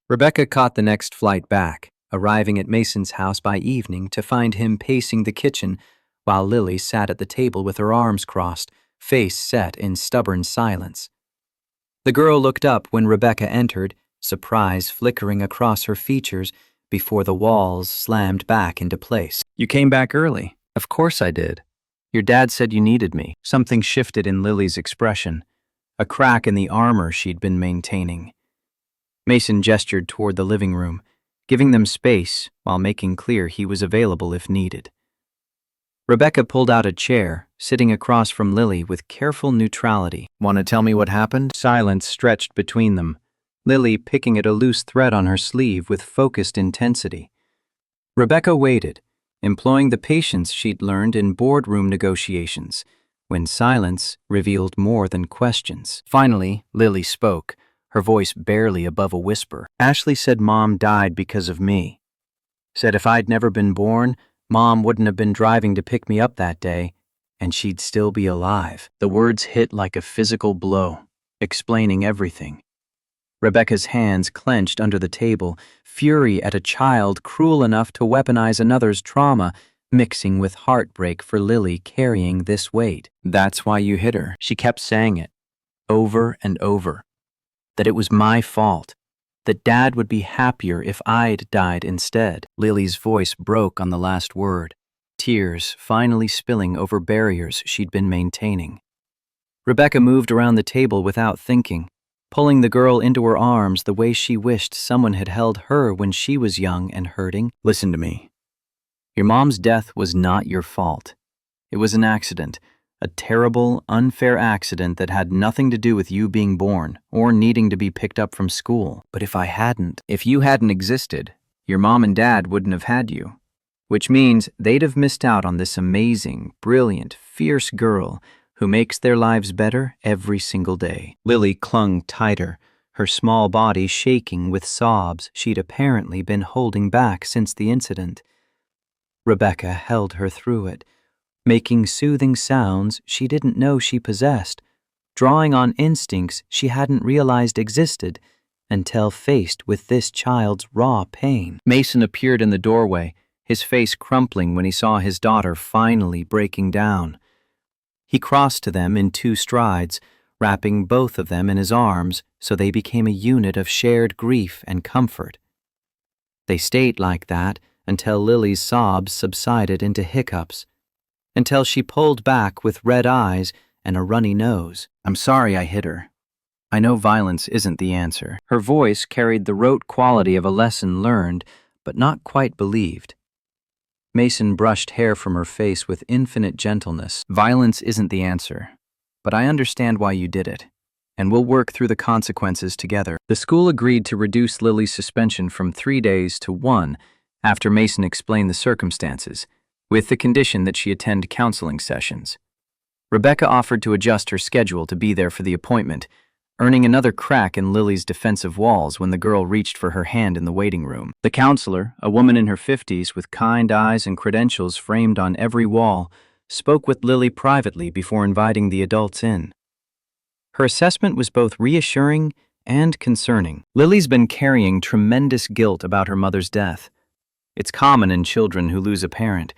Rebecca caught the next flight back, arriving at Mason's house by evening to find him pacing the kitchen while Lily sat at the table with her arms crossed, face set in stubborn silence. The girl looked up when Rebecca entered, surprise flickering across her features before the walls slammed back into place. You came back early. Of course I did. Your dad said you needed me. Something shifted in Lily's expression, a crack in the armor she'd been maintaining. Mason gestured toward the living room, giving them space while making clear he was available if needed. Rebecca pulled out a chair, sitting across from Lily with careful neutrality. Want to tell me what happened? Silence stretched between them, Lily picking at a loose thread on her sleeve with focused intensity. Rebecca waited, employing the patience she'd learned in boardroom negotiations, when silence revealed more than questions. Finally, Lily spoke, her voice barely above a whisper. Ashley said Mom died because of me. Said if I'd never been born, Mom wouldn't have been driving to pick me up that day, and she'd still be alive. The words hit like a physical blow, explaining everything. Rebecca's hands clenched under the table, fury at a child cruel enough to weaponize another's trauma, mixing with heartbreak for Lily carrying this weight. That's why you hit her. She kept saying it, over and over, that it was my fault, that Dad would be happier if I'd died instead. Lily's voice broke on the last word, tears finally spilling over barriers she'd been maintaining. Rebecca moved around the table without thinking, pulling the girl into her arms the way she wished someone had held her when she was young and hurting. Listen to me. Your mom's death was not your fault. It was an accident, a terrible, unfair accident that had nothing to do with you being born or needing to be picked up from school. But if you hadn't existed, your mom and dad wouldn't have had you, which means they'd have missed out on this amazing, brilliant, fierce girl who makes their lives better every single day. Lily clung tighter, her small body shaking with sobs she'd apparently been holding back since the incident. Rebecca held her through it, making soothing sounds she didn't know she possessed, drawing on instincts she hadn't realized existed until faced with this child's raw pain. Mason appeared in the doorway, his face crumpling when he saw his daughter finally breaking down. He crossed to them in 2 strides, wrapping both of them in his arms so they became a unit of shared grief and comfort. They stayed like that until Lily's sobs subsided into hiccups, until she pulled back with red eyes and a runny nose. I'm sorry I hit her. I know violence isn't the answer. Her voice carried the rote quality of a lesson learned, but not quite believed. Mason brushed hair from her face with infinite gentleness. Violence isn't the answer, but I understand why you did it, and we'll work through the consequences together. The school agreed to reduce Lily's suspension from 3 days to 1 after Mason explained the circumstances, with the condition that she attend counseling sessions. Rebecca offered to adjust her schedule to be there for the appointment, earning another crack in Lily's defensive walls when the girl reached for her hand in the waiting room. The counselor, a woman in her 50s with kind eyes and credentials framed on every wall, spoke with Lily privately before inviting the adults in. Her assessment was both reassuring and concerning. Lily's been carrying tremendous guilt about her mother's death. It's common in children who lose a parent,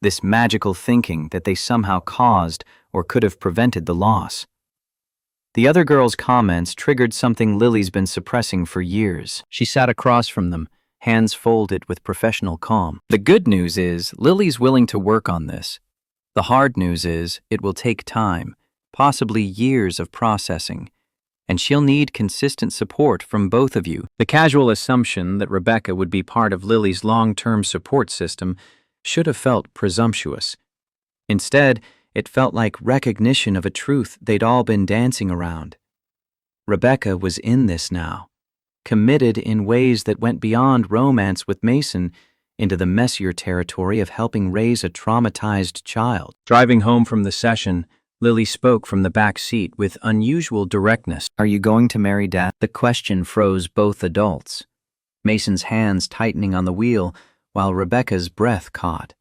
this magical thinking that they somehow caused or could have prevented the loss. The other girl's comments triggered something Lily's been suppressing for years. She sat across from them, hands folded with professional calm. The good news is Lily's willing to work on this. The hard news is it will take time, possibly years of processing, and she'll need consistent support from both of you. The casual assumption that Rebecca would be part of Lily's long-term support system should have felt presumptuous. Instead, it felt like recognition of a truth they'd all been dancing around. Rebecca was in this now, committed in ways that went beyond romance with Mason into the messier territory of helping raise a traumatized child. Driving home from the session, Lily spoke from the back seat with unusual directness. Are you going to marry Dad? The question froze both adults, Mason's hands tightening on the wheel while Rebecca's breath caught.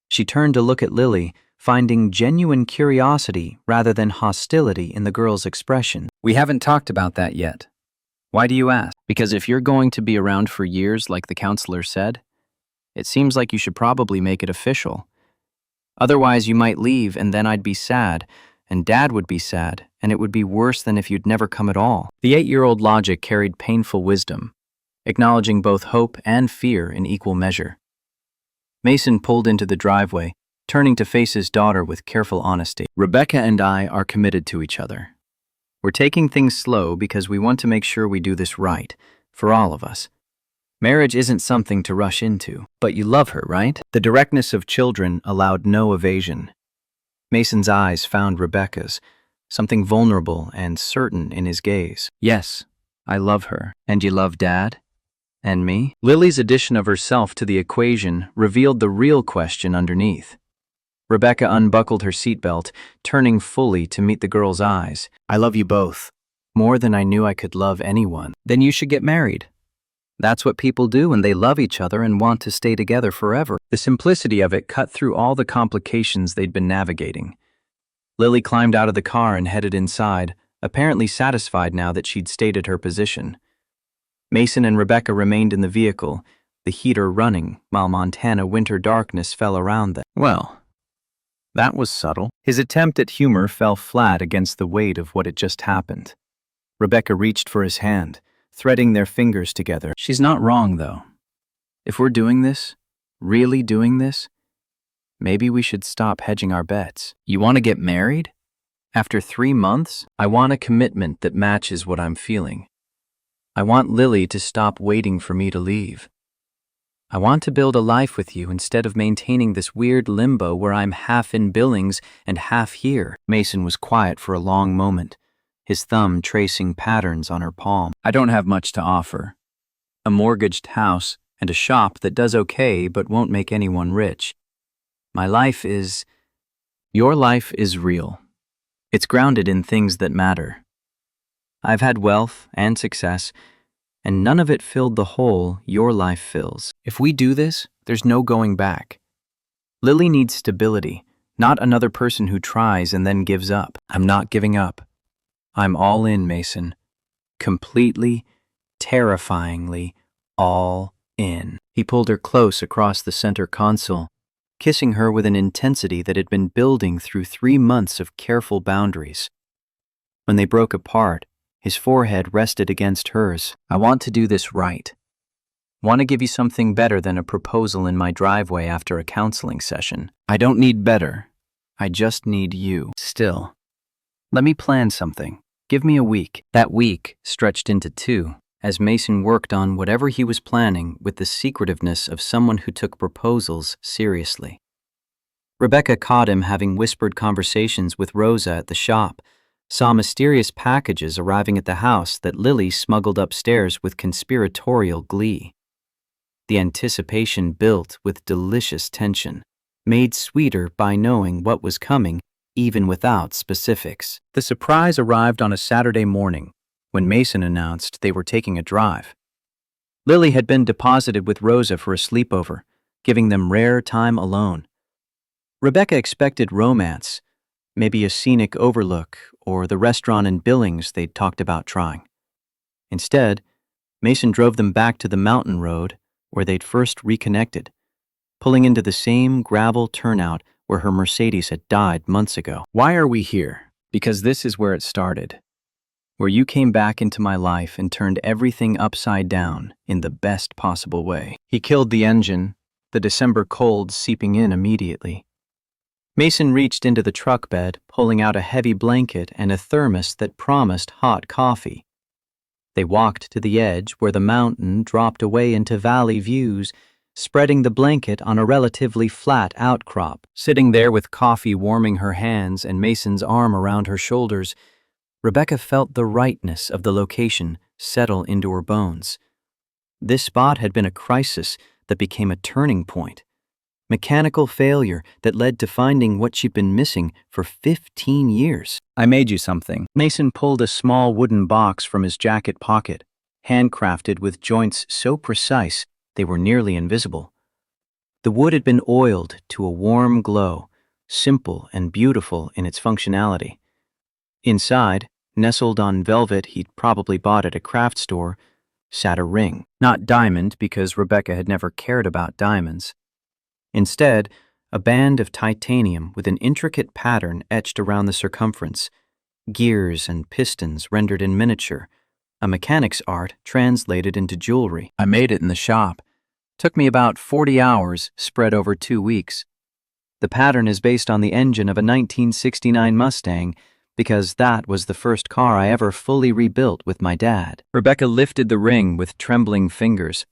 She turned to look at Lily, finding genuine curiosity rather than hostility in the girl's expression. We haven't talked about that yet. Why do you ask? Because if you're going to be around for years like the counselor said, it seems like you should probably make it official. Otherwise, you might leave and then I'd be sad, and Dad would be sad, and it would be worse than if you'd never come at all. The 8-year-old logic carried painful wisdom, acknowledging both hope and fear in equal measure. Mason pulled into the driveway, turning to face his daughter with careful honesty. Rebecca and I are committed to each other. We're taking things slow because we want to make sure we do this right, for all of us. Marriage isn't something to rush into. But you love her, right? The directness of children allowed no evasion. Mason's eyes found Rebecca's, something vulnerable and certain in his gaze. Yes, I love her. And you love Dad? And me? Lily's addition of herself to the equation revealed the real question underneath. Rebecca unbuckled her seatbelt, turning fully to meet the girl's eyes. I love you both. More than I knew I could love anyone. Then you should get married. That's what people do when they love each other and want to stay together forever. The simplicity of it cut through all the complications they'd been navigating. Lily climbed out of the car and headed inside, apparently satisfied now that she'd stated her position. Mason and Rebecca remained in the vehicle, the heater running, while Montana winter darkness fell around them. Well, that was subtle. His attempt at humor fell flat against the weight of what had just happened. Rebecca reached for his hand, threading their fingers together. She's not wrong, though. If we're doing this, really doing this, maybe we should stop hedging our bets. You want to get married? After 3 months? I want a commitment that matches what I'm feeling. I want Lily to stop waiting for me to leave. I want to build a life with you instead of maintaining this weird limbo where I'm half in Billings and half here. Mason was quiet for a long moment, his thumb tracing patterns on her palm. I don't have much to offer. A mortgaged house and a shop that does okay but won't make anyone rich. My life is... Your life is real. It's grounded in things that matter. I've had wealth and success, and none of it filled the hole your life fills. If we do this, there's no going back. Lily needs stability, not another person who tries and then gives up. I'm not giving up. I'm all in, Mason. Completely, terrifyingly, all in. He pulled her close across the center console, kissing her with an intensity that had been building through 3 months of careful boundaries. When they broke apart, his forehead rested against hers. I want to do this right. Want to give you something better than a proposal in my driveway after a counseling session. I don't need better. I just need you. Still, let me plan something. Give me a week. That week stretched into 2, as Mason worked on whatever he was planning with the secretiveness of someone who took proposals seriously. Rebecca caught him having whispered conversations with Rosa at the shop, saw mysterious packages arriving at the house that Lily smuggled upstairs with conspiratorial glee. The anticipation built with delicious tension, made sweeter by knowing what was coming even without specifics. The surprise arrived on a Saturday morning when Mason announced they were taking a drive. Lily had been deposited with Rosa for a sleepover, giving them rare time alone. Rebecca expected romance, maybe a scenic overlook or the restaurant in Billings they'd talked about trying. Instead, Mason drove them back to the mountain road where they'd first reconnected, pulling into the same gravel turnout where her Mercedes had died months ago. Why are we here? Because this is where it started. Where you came back into my life and turned everything upside down in the best possible way. He killed the engine, the December cold seeping in immediately. Mason reached into the truck bed, pulling out a heavy blanket and a thermos that promised hot coffee. They walked to the edge where the mountain dropped away into valley views, spreading the blanket on a relatively flat outcrop. Sitting there with coffee warming her hands and Mason's arm around her shoulders, Rebecca felt the rightness of the location settle into her bones. This spot had been a crisis that became a turning point. Mechanical failure that led to finding what she'd been missing for 15 years. I made you something. Mason pulled a small wooden box from his jacket pocket, handcrafted with joints so precise they were nearly invisible. The wood had been oiled to a warm glow, simple and beautiful in its functionality. Inside, nestled on velvet he'd probably bought at a craft store, sat a ring. Not diamond, because Rebecca had never cared about diamonds. Instead, a band of titanium with an intricate pattern etched around the circumference, gears and pistons rendered in miniature, a mechanic's art translated into jewelry. I made it in the shop. Took me about 40 hours, spread over 2 weeks. The pattern is based on the engine of a 1969 Mustang, because that was the first car I ever fully rebuilt with my dad. Rebecca lifted the ring with trembling fingers.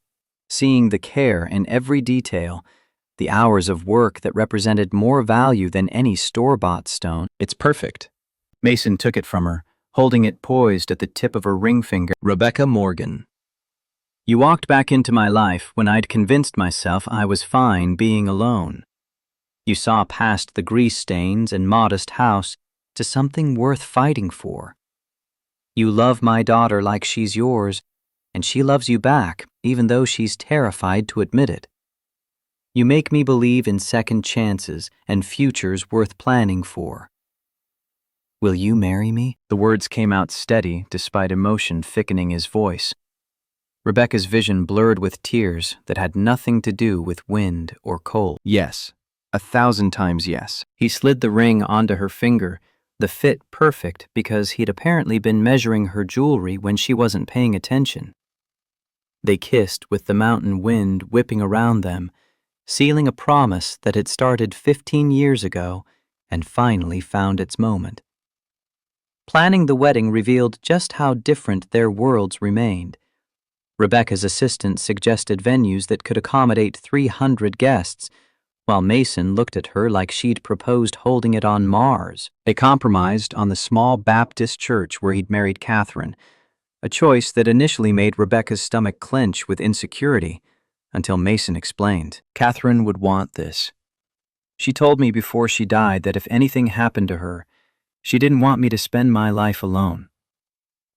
seeing the care in every detail, the hours of work that represented more value than any store-bought stone. It's perfect. Mason took it from her, holding it poised at the tip of her ring finger. Rebecca Morgan. You walked back into my life when I'd convinced myself I was fine being alone. You saw past the grease stains and modest house to something worth fighting for. You love my daughter like she's yours, and she loves you back, even though she's terrified to admit it. You make me believe in second chances and futures worth planning for. Will you marry me? The words came out steady despite emotion thickening his voice. Rebecca's vision blurred with tears that had nothing to do with wind or cold. Yes, 1,000 times yes. He slid the ring onto her finger, the fit perfect because he'd apparently been measuring her jewelry when she wasn't paying attention. They kissed with the mountain wind whipping around them, sealing a promise that had started 15 years ago and finally found its moment. Planning the wedding revealed just how different their worlds remained. Rebecca's assistant suggested venues that could accommodate 300 guests, while Mason looked at her like she'd proposed holding it on Mars. They compromised on the small Baptist church where he'd married Catherine, a choice that initially made Rebecca's stomach clench with insecurity, until Mason explained. Catherine would want this. She told me before she died that if anything happened to her, she didn't want me to spend my life alone.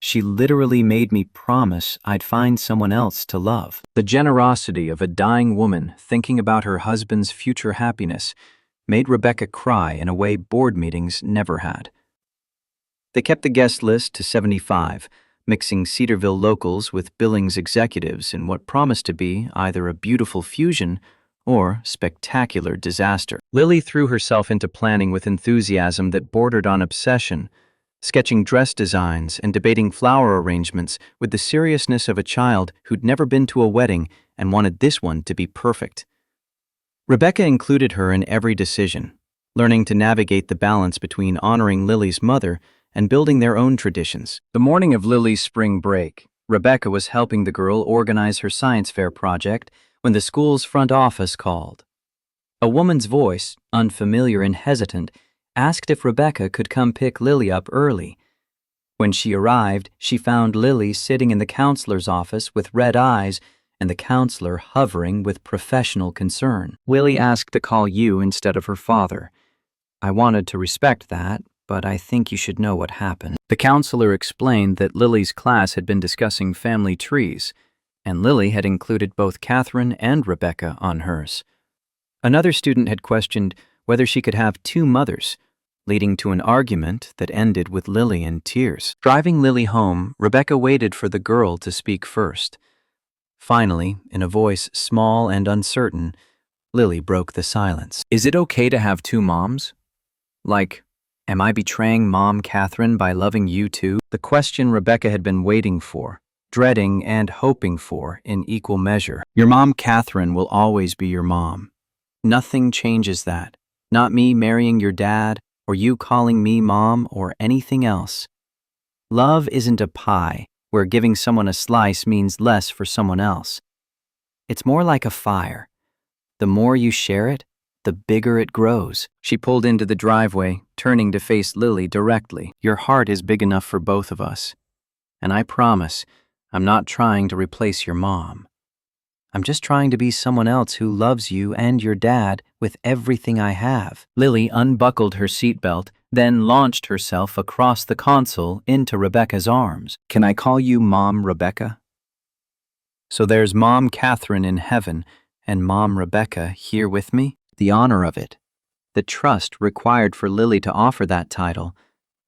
She literally made me promise I'd find someone else to love. The generosity of a dying woman thinking about her husband's future happiness made Rebecca cry in a way board meetings never had. They kept the guest list to 75, mixing Cedarville locals with Billings executives in what promised to be either a beautiful fusion or spectacular disaster. Lily threw herself into planning with enthusiasm that bordered on obsession, sketching dress designs and debating flower arrangements with the seriousness of a child who'd never been to a wedding and wanted this one to be perfect. Rebecca included her in every decision, learning to navigate the balance between honoring Lily's mother and building their own traditions. The morning of Lily's spring break, Rebecca was helping the girl organize her science fair project when the school's front office called. A woman's voice, unfamiliar and hesitant, asked if Rebecca could come pick Lily up early. When she arrived, she found Lily sitting in the counselor's office with red eyes and the counselor hovering with professional concern. Lily asked to call you instead of her father. I wanted to respect that, but I think you should know what happened. The counselor explained that Lily's class had been discussing family trees, and Lily had included both Catherine and Rebecca on hers. Another student had questioned whether she could have two mothers, leading to an argument that ended with Lily in tears. Driving Lily home, Rebecca waited for the girl to speak first. Finally, in a voice small and uncertain, Lily broke the silence. Is it okay to have two moms? Like, am I betraying Mom Catherine by loving you too? The question Rebecca had been waiting for, dreading and hoping for in equal measure. Your mom Catherine will always be your mom. Nothing changes that. Not me marrying your dad, or you calling me mom, or anything else. Love isn't a pie where giving someone a slice means less for someone else. It's more like a fire. The more you share it, the bigger it grows. She pulled into the driveway, turning to face Lily directly. Your heart is big enough for both of us. And I promise, I'm not trying to replace your mom. I'm just trying to be someone else who loves you and your dad with everything I have. Lily unbuckled her seatbelt, then launched herself across the console into Rebecca's arms. Can I call you Mom Rebecca? So there's Mom Catherine in heaven and Mom Rebecca here with me? The honor of it, the trust required for Lily to offer that title,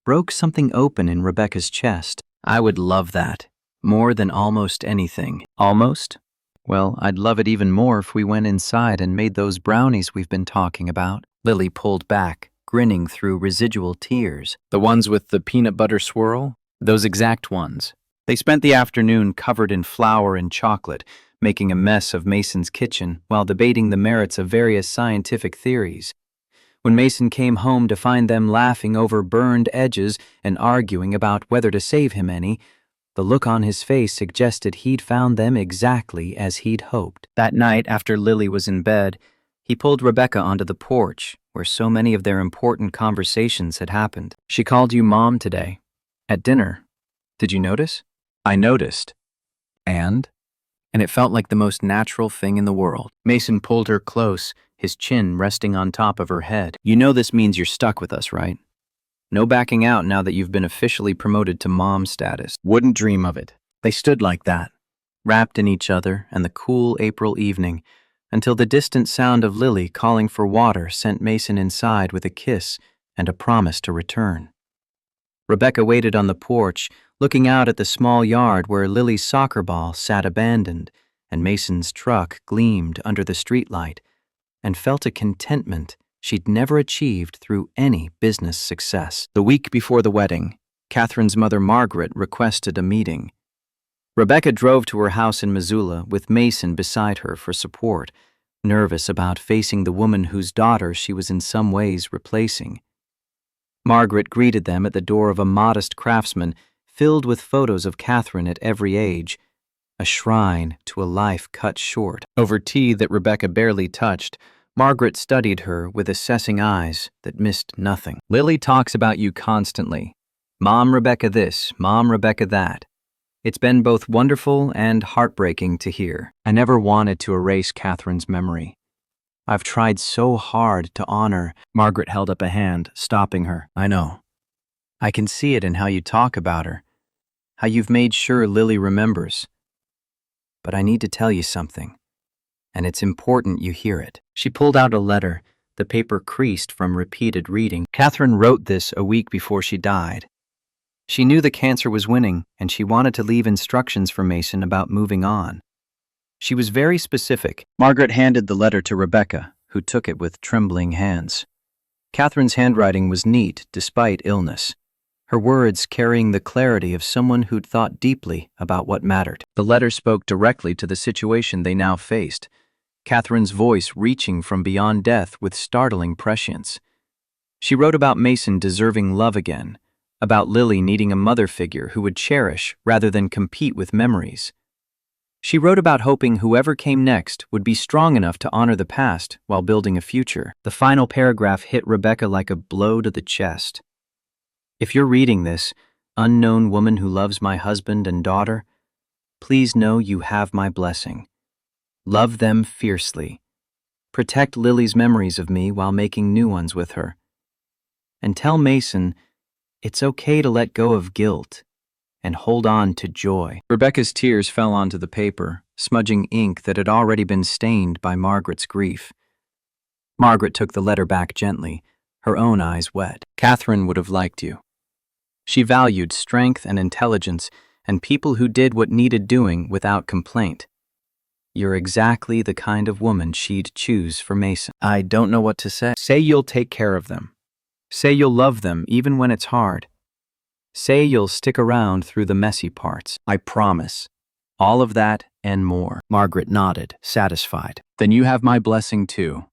broke something open in Rebecca's chest. I would love that, more than almost anything. Almost? Well, I'd love it even more if we went inside and made those brownies we've been talking about. Lily pulled back, grinning through residual tears. The ones with the peanut butter swirl? Those exact ones. They spent the afternoon covered in flour and chocolate, making a mess of Mason's kitchen while debating the merits of various scientific theories. When Mason came home to find them laughing over burned edges and arguing about whether to save him any, The look on his face suggested he'd found them exactly as he'd hoped. That night, after Lily was in bed, he pulled Rebecca onto the porch, where so many of their important conversations had happened. "She called you Mom today. At dinner. Did you notice?" "I noticed." "And?" And it felt like the most natural thing in the world. Mason pulled her close, his chin resting on top of her head. "You know this means you're stuck with us, right? No backing out now that you've been officially promoted to mom status." "Wouldn't dream of it." They stood like that, wrapped in each other and the cool April evening, until the distant sound of Lily calling for water sent Mason inside with a kiss and a promise to return. Rebecca waited on the porch, looking out at the small yard where Lily's soccer ball sat abandoned and Mason's truck gleamed under the streetlight, and felt a contentment she'd never achieved through any business success. The week before the wedding, Catherine's mother Margaret requested a meeting. Rebecca drove to her house in Missoula with Mason beside her for support, nervous about facing the woman whose daughter she was in some ways replacing. Margaret greeted them at the door of a modest craftsman filled with photos of Catherine at every age, a shrine to a life cut short. Over tea that Rebecca barely touched, Margaret studied her with assessing eyes that missed nothing. "Lily talks about you constantly. Mom Rebecca this, Mom Rebecca that. It's been both wonderful and heartbreaking to hear. I never wanted to erase Catherine's memory. I've tried so hard to honor." Margaret held up a hand, stopping her. "I know. I can see it in how you talk about her, how you've made sure Lily remembers. But I need to tell you something, and it's important you hear it." She pulled out a letter, the paper creased from repeated reading. Catherine wrote this a week before she died. She knew the cancer was winning, and she wanted to leave instructions for Mason about moving on. She was very specific. Margaret handed the letter to Rebecca, who took it with trembling hands. Catherine's handwriting was neat despite illness, her words carrying the clarity of someone who'd thought deeply about what mattered. The letter spoke directly to the situation they now faced, Catherine's voice reaching from beyond death with startling prescience. She wrote about Mason deserving love again, about Lily needing a mother figure who would cherish rather than compete with memories. She wrote about hoping whoever came next would be strong enough to honor the past while building a future. The final paragraph hit Rebecca like a blow to the chest. "If you're reading this, unknown woman who loves my husband and daughter, please know you have my blessing. Love them fiercely. Protect Lily's memories of me while making new ones with her. And tell Mason it's okay to let go of guilt and hold on to joy." Rebecca's tears fell onto the paper, smudging ink that had already been stained by Margaret's grief. Margaret took the letter back gently, her own eyes wet. "Catherine would have liked you. She valued strength and intelligence and people who did what needed doing without complaint. You're exactly the kind of woman she'd choose for Mason." "I don't know what to say." "Say you'll take care of them. Say you'll love them even when it's hard. Say you'll stick around through the messy parts. I promise. All of that and more." Margaret nodded, satisfied. "Then you have my blessing too.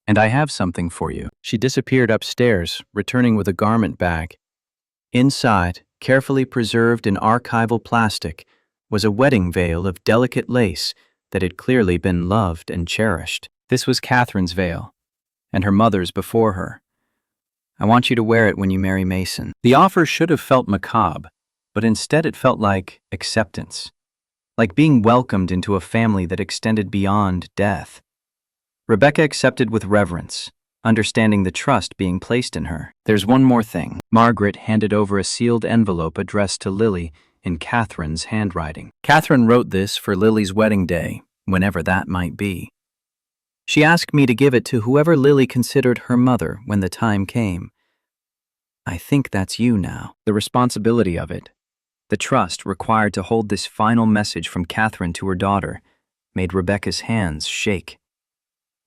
And I have something for you." She disappeared upstairs, returning with a garment bag. Inside, carefully preserved in archival plastic, was a wedding veil of delicate lace that had clearly been loved and cherished. This was Catherine's veil, and her mother's before her. "I want you to wear it when you marry Mason." The offer should have felt macabre, but instead it felt like acceptance, like being welcomed into a family that extended beyond death. Rebecca accepted with reverence, understanding the trust being placed in her. "There's one more thing." Margaret handed over a sealed envelope addressed to Lily in Catherine's handwriting. Catherine wrote this for Lily's wedding day, whenever that might be. She asked me to give it to whoever Lily considered her mother when the time came. I think that's you now. The responsibility of it, the trust required to hold this final message from Catherine to her daughter, made Rebecca's hands shake.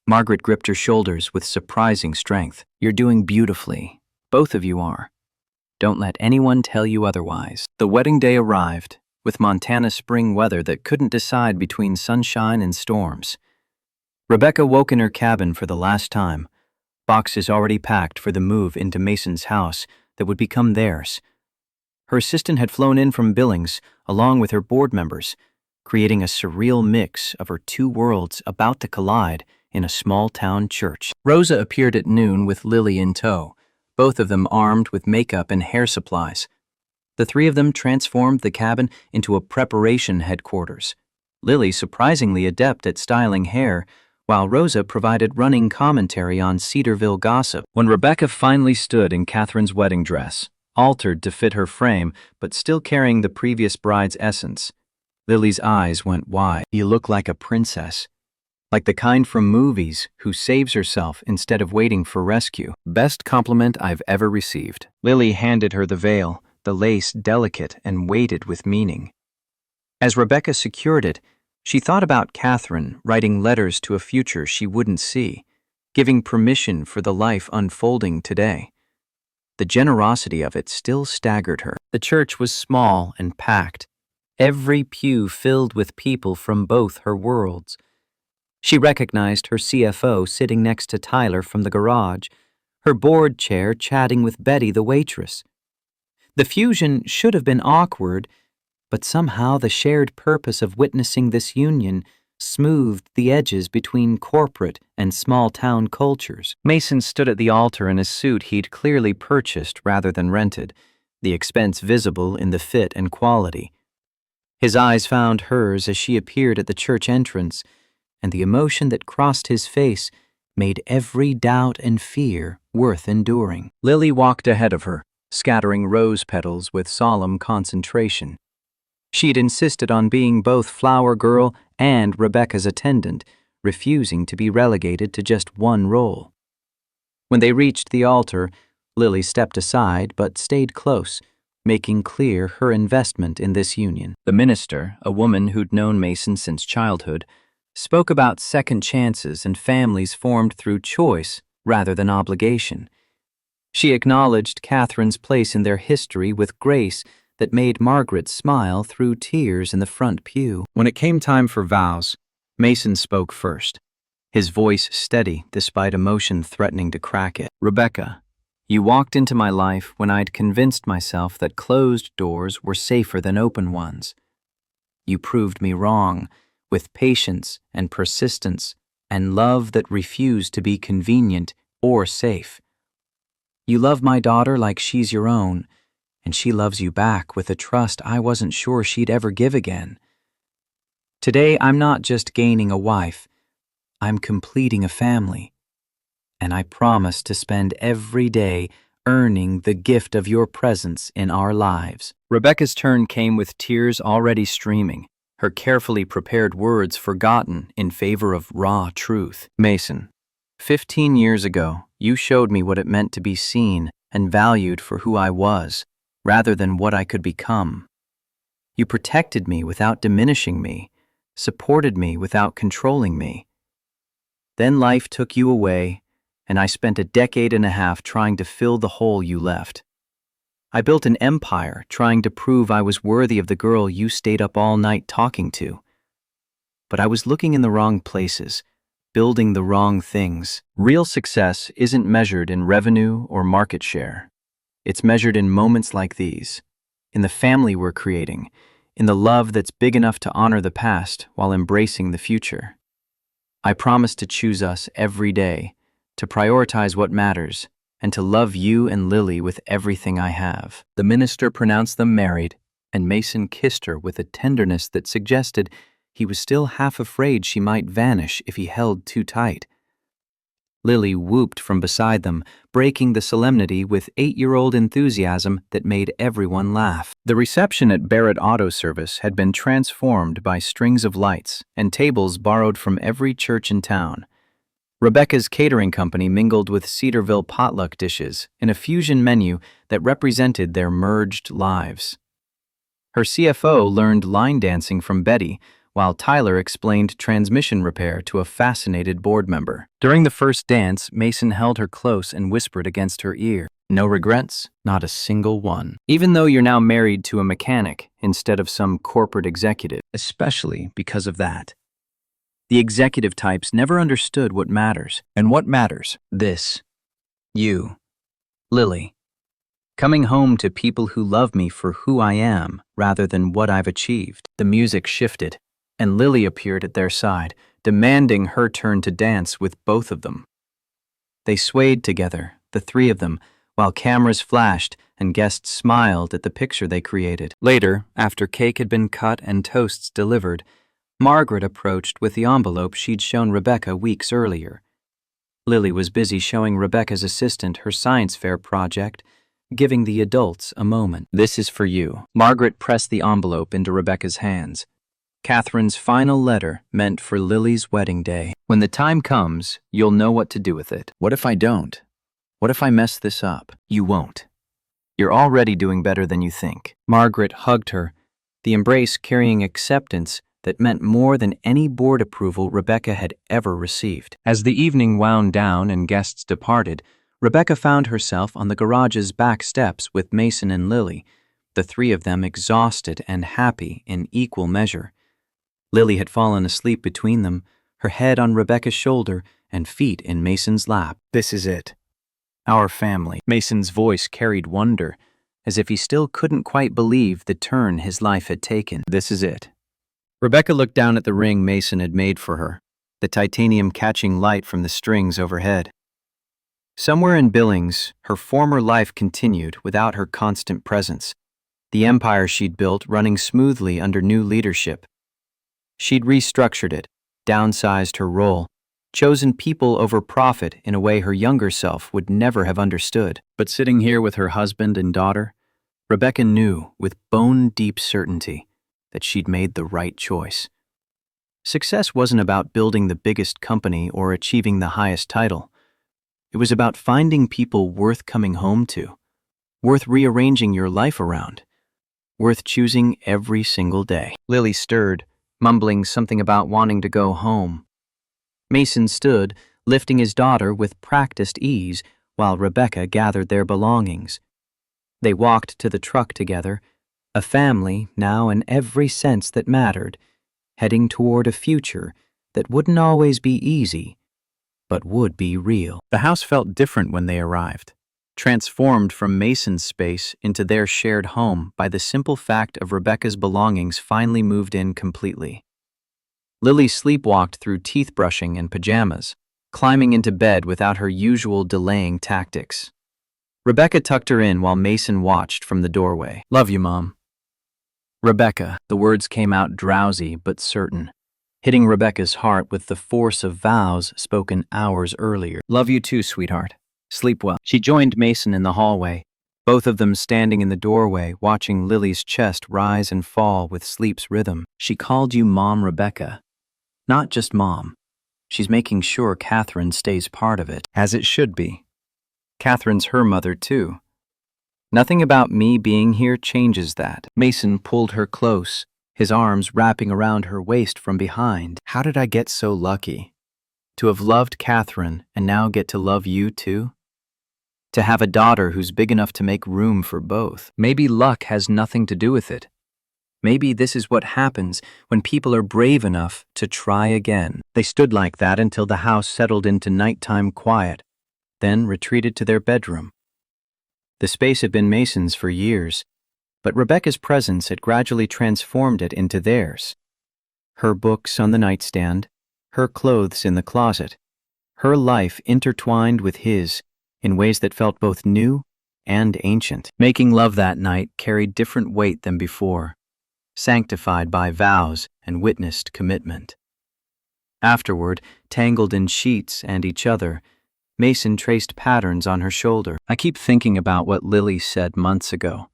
Margaret gripped her shoulders with surprising strength. "You're doing beautifully. Both of you are. Don't let anyone tell you otherwise." The wedding day arrived, with Montana spring weather that couldn't decide between sunshine and storms. Rebecca woke in her cabin for the last time, boxes already packed for the move into Mason's house that would become theirs. Her assistant had flown in from Billings, along with her board members, creating a surreal mix of her two worlds about to collide in a small-town church. Rosa appeared at noon with Lily in tow, both of them armed with makeup and hair supplies. The three of them transformed the cabin into a preparation headquarters. Lily surprisingly adept at styling hair, while Rosa provided running commentary on Cedarville gossip. When Rebecca finally stood in Catherine's wedding dress, altered to fit her frame but still carrying the previous bride's essence, Lily's eyes went wide. "You look like a princess. Like the kind from movies who saves herself instead of waiting for rescue." "Best compliment I've ever received." Lily handed her the veil, the lace delicate and weighted with meaning. As Rebecca secured it, she thought about Catherine writing letters to a future she wouldn't see, giving permission for the life unfolding today. The generosity of it still staggered her. The church was small and packed, every pew filled with people from both her worlds. She recognized her CFO sitting next to Tyler from the garage, her board chair chatting with Betty the waitress. The fusion should have been awkward, but somehow the shared purpose of witnessing this union smoothed the edges between corporate and small-town cultures. Mason stood at the altar in a suit he'd clearly purchased rather than rented, the expense visible in the fit and quality. His eyes found hers as she appeared at the church entrance, and the emotion that crossed his face made every doubt and fear worth enduring. Lily walked ahead of her, scattering rose petals with solemn concentration. She'd insisted on being both flower girl and Rebecca's attendant, refusing to be relegated to just one role. When they reached the altar, Lily stepped aside but stayed close, making clear her investment in this union. The minister, a woman who'd known Mason since childhood, spoke about second chances and families formed through choice rather than obligation. She acknowledged Catherine's place in their history with grace that made Margaret smile through tears in the front pew. When it came time for vows, Mason spoke first, his voice steady despite emotion threatening to crack it. "Rebecca, you walked into my life when I'd convinced myself that closed doors were safer than open ones. You proved me wrong, with patience and persistence and love that refused to be convenient or safe. You love my daughter like she's your own, and she loves you back with a trust I wasn't sure she'd ever give again. Today, I'm not just gaining a wife, I'm completing a family, and I promise to spend every day earning the gift of your presence in our lives." Rebecca's turn came with tears already streaming, her carefully prepared words forgotten in favor of raw truth. "Mason, 15 years ago, you showed me what it meant to be seen and valued for who I was, rather than what I could become. You protected me without diminishing me, supported me without controlling me. Then life took you away, and I spent a decade and a half trying to fill the hole you left. I built an empire trying to prove I was worthy of the girl you stayed up all night talking to. But I was looking in the wrong places, building the wrong things. Real success isn't measured in revenue or market share. It's measured in moments like these, in the family we're creating, in the love that's big enough to honor the past while embracing the future. I promise to choose us every day, to prioritize what matters, and to love you and Lily with everything I have." The minister pronounced them married, and Mason kissed her with a tenderness that suggested he was still half afraid she might vanish if he held too tight. Lily whooped from beside them, breaking the solemnity with 8-year-old enthusiasm that made everyone laugh. The reception at Barrett Auto Service had been transformed by strings of lights and tables borrowed from every church in town. Rebecca's catering company mingled with Cedarville potluck dishes in a fusion menu that represented their merged lives. Her CFO learned line dancing from Betty, while Tyler explained transmission repair to a fascinated board member. During the first dance, Mason held her close and whispered against her ear, "No regrets? Not a single one. Even though you're now married to a mechanic instead of some corporate executive, especially because of that. The executive types never understood what matters. And what matters? This. You. Lily. Coming home to people who love me for who I am rather than what I've achieved. The music shifted, and Lily appeared at their side, demanding her turn to dance with both of them. They swayed together, the three of them, while cameras flashed and guests smiled at the picture they created. Later, after cake had been cut and toasts delivered, Margaret approached with the envelope she'd shown Rebecca weeks earlier. Lily was busy showing Rebecca's assistant her science fair project, giving the adults a moment. "This is for you." Margaret pressed the envelope into Rebecca's hands. Catherine's final letter meant for Lily's wedding day. "When the time comes, you'll know what to do with it." What if I don't? What if I mess this up? "You won't. You're already doing better than you think." Margaret hugged her, the embrace carrying acceptance that meant more than any board approval Rebecca had ever received. As the evening wound down and guests departed, Rebecca found herself on the garage's back steps with Mason and Lily, the three of them exhausted and happy in equal measure. Lily had fallen asleep between them, her head on Rebecca's shoulder and feet in Mason's lap. "This is it. Our family." Mason's voice carried wonder, as if he still couldn't quite believe the turn his life had taken. "This is it." Rebecca looked down at the ring Mason had made for her, the titanium catching light from the strings overhead. Somewhere in Billings, her former life continued without her constant presence, the empire she'd built running smoothly under new leadership. She'd restructured it, downsized her role, chosen people over profit in a way her younger self would never have understood. But sitting here with her husband and daughter, Rebecca knew with bone-deep certainty that she'd made the right choice. Success wasn't about building the biggest company or achieving the highest title. It was about finding people worth coming home to, worth rearranging your life around, worth choosing every single day. Lily stirred, mumbling something about wanting to go home. Mason stood, lifting his daughter with practiced ease while Rebecca gathered their belongings. They walked to the truck together, a family now in every sense that mattered, heading toward a future that wouldn't always be easy, but would be real. The house felt different when they arrived, transformed from Mason's space into their shared home by the simple fact of Rebecca's belongings finally moved in completely. Lily sleepwalked through teeth brushing and pajamas, climbing into bed without her usual delaying tactics. Rebecca tucked her in while Mason watched from the doorway. "Love you, Mom." "Rebecca," the words came out drowsy but certain, hitting Rebecca's heart with the force of vows spoken hours earlier. "Love you too, sweetheart. Sleep well." She joined Mason in the hallway, both of them standing in the doorway watching Lily's chest rise and fall with sleep's rhythm. "She called you Mom, Rebecca. Not just Mom. She's making sure Catherine stays part of it, as it should be. Catherine's her mother too. Nothing about me being here changes that." Mason pulled her close, his arms wrapping around her waist from behind. "How did I get so lucky? To have loved Catherine and now get to love you too? To have a daughter who's big enough to make room for both. Maybe luck has nothing to do with it. Maybe this is what happens when people are brave enough to try again." They stood like that until the house settled into nighttime quiet, then retreated to their bedroom. The space had been Mason's for years, but Rebecca's presence had gradually transformed it into theirs. Her books on the nightstand, her clothes in the closet, her life intertwined with his in ways that felt both new and ancient. Making love that night carried different weight than before, sanctified by vows and witnessed commitment. Afterward, tangled in sheets and each other, Mason traced patterns on her shoulder. "I keep thinking about what Lily said months ago,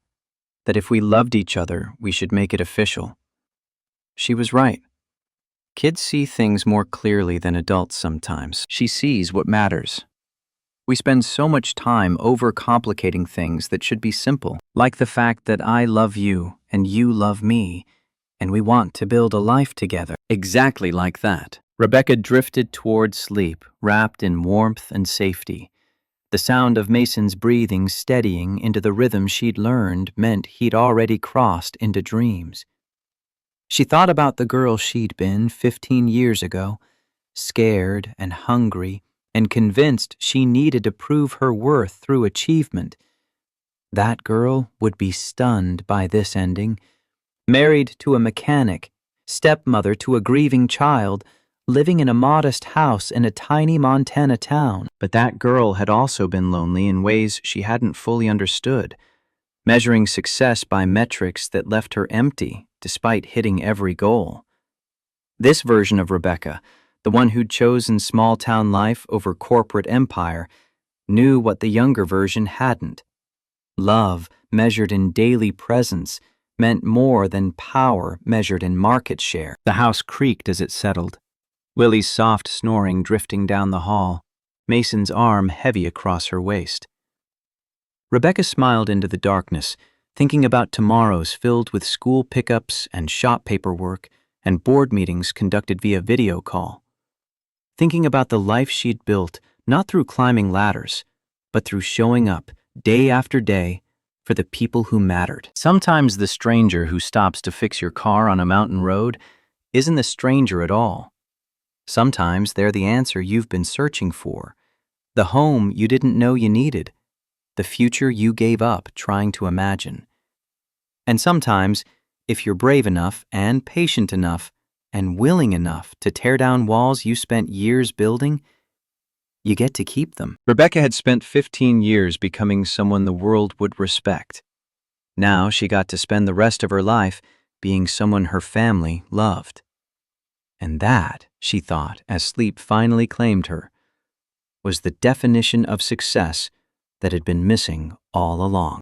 that if we loved each other, we should make it official. She was right. Kids see things more clearly than adults sometimes. She sees what matters. We spend so much time overcomplicating things that should be simple, like the fact that I love you and you love me, and we want to build a life together." Exactly like that. Rebecca drifted toward sleep, wrapped in warmth and safety. The sound of Mason's breathing steadying into the rhythm she'd learned meant he'd already crossed into dreams. She thought about the girl she'd been 15 years ago, scared and hungry, and convinced she needed to prove her worth through achievement. That girl would be stunned by this ending. Married to a mechanic, stepmother to a grieving child, living in a modest house in a tiny Montana town. But that girl had also been lonely in ways she hadn't fully understood, measuring success by metrics that left her empty despite hitting every goal. This version of Rebecca, the one who'd chosen small-town life over corporate empire, knew what the younger version hadn't. Love, measured in daily presence, meant more than power measured in market share. The house creaked as it settled, Lily's soft snoring drifting down the hall, Mason's arm heavy across her waist. Rebecca smiled into the darkness, thinking about tomorrows filled with school pickups and shop paperwork and board meetings conducted via video call. Thinking about the life she'd built, not through climbing ladders, but through showing up, day after day, for the people who mattered. Sometimes the stranger who stops to fix your car on a mountain road isn't the stranger at all. Sometimes they're the answer you've been searching for, the home you didn't know you needed, the future you gave up trying to imagine. And sometimes, if you're brave enough and patient enough and willing enough to tear down walls you spent years building, you get to keep them. Rebecca had spent 15 years becoming someone the world would respect. Now she got to spend the rest of her life being someone her family loved. And that, she thought as sleep finally claimed her, was the definition of success that had been missing all along.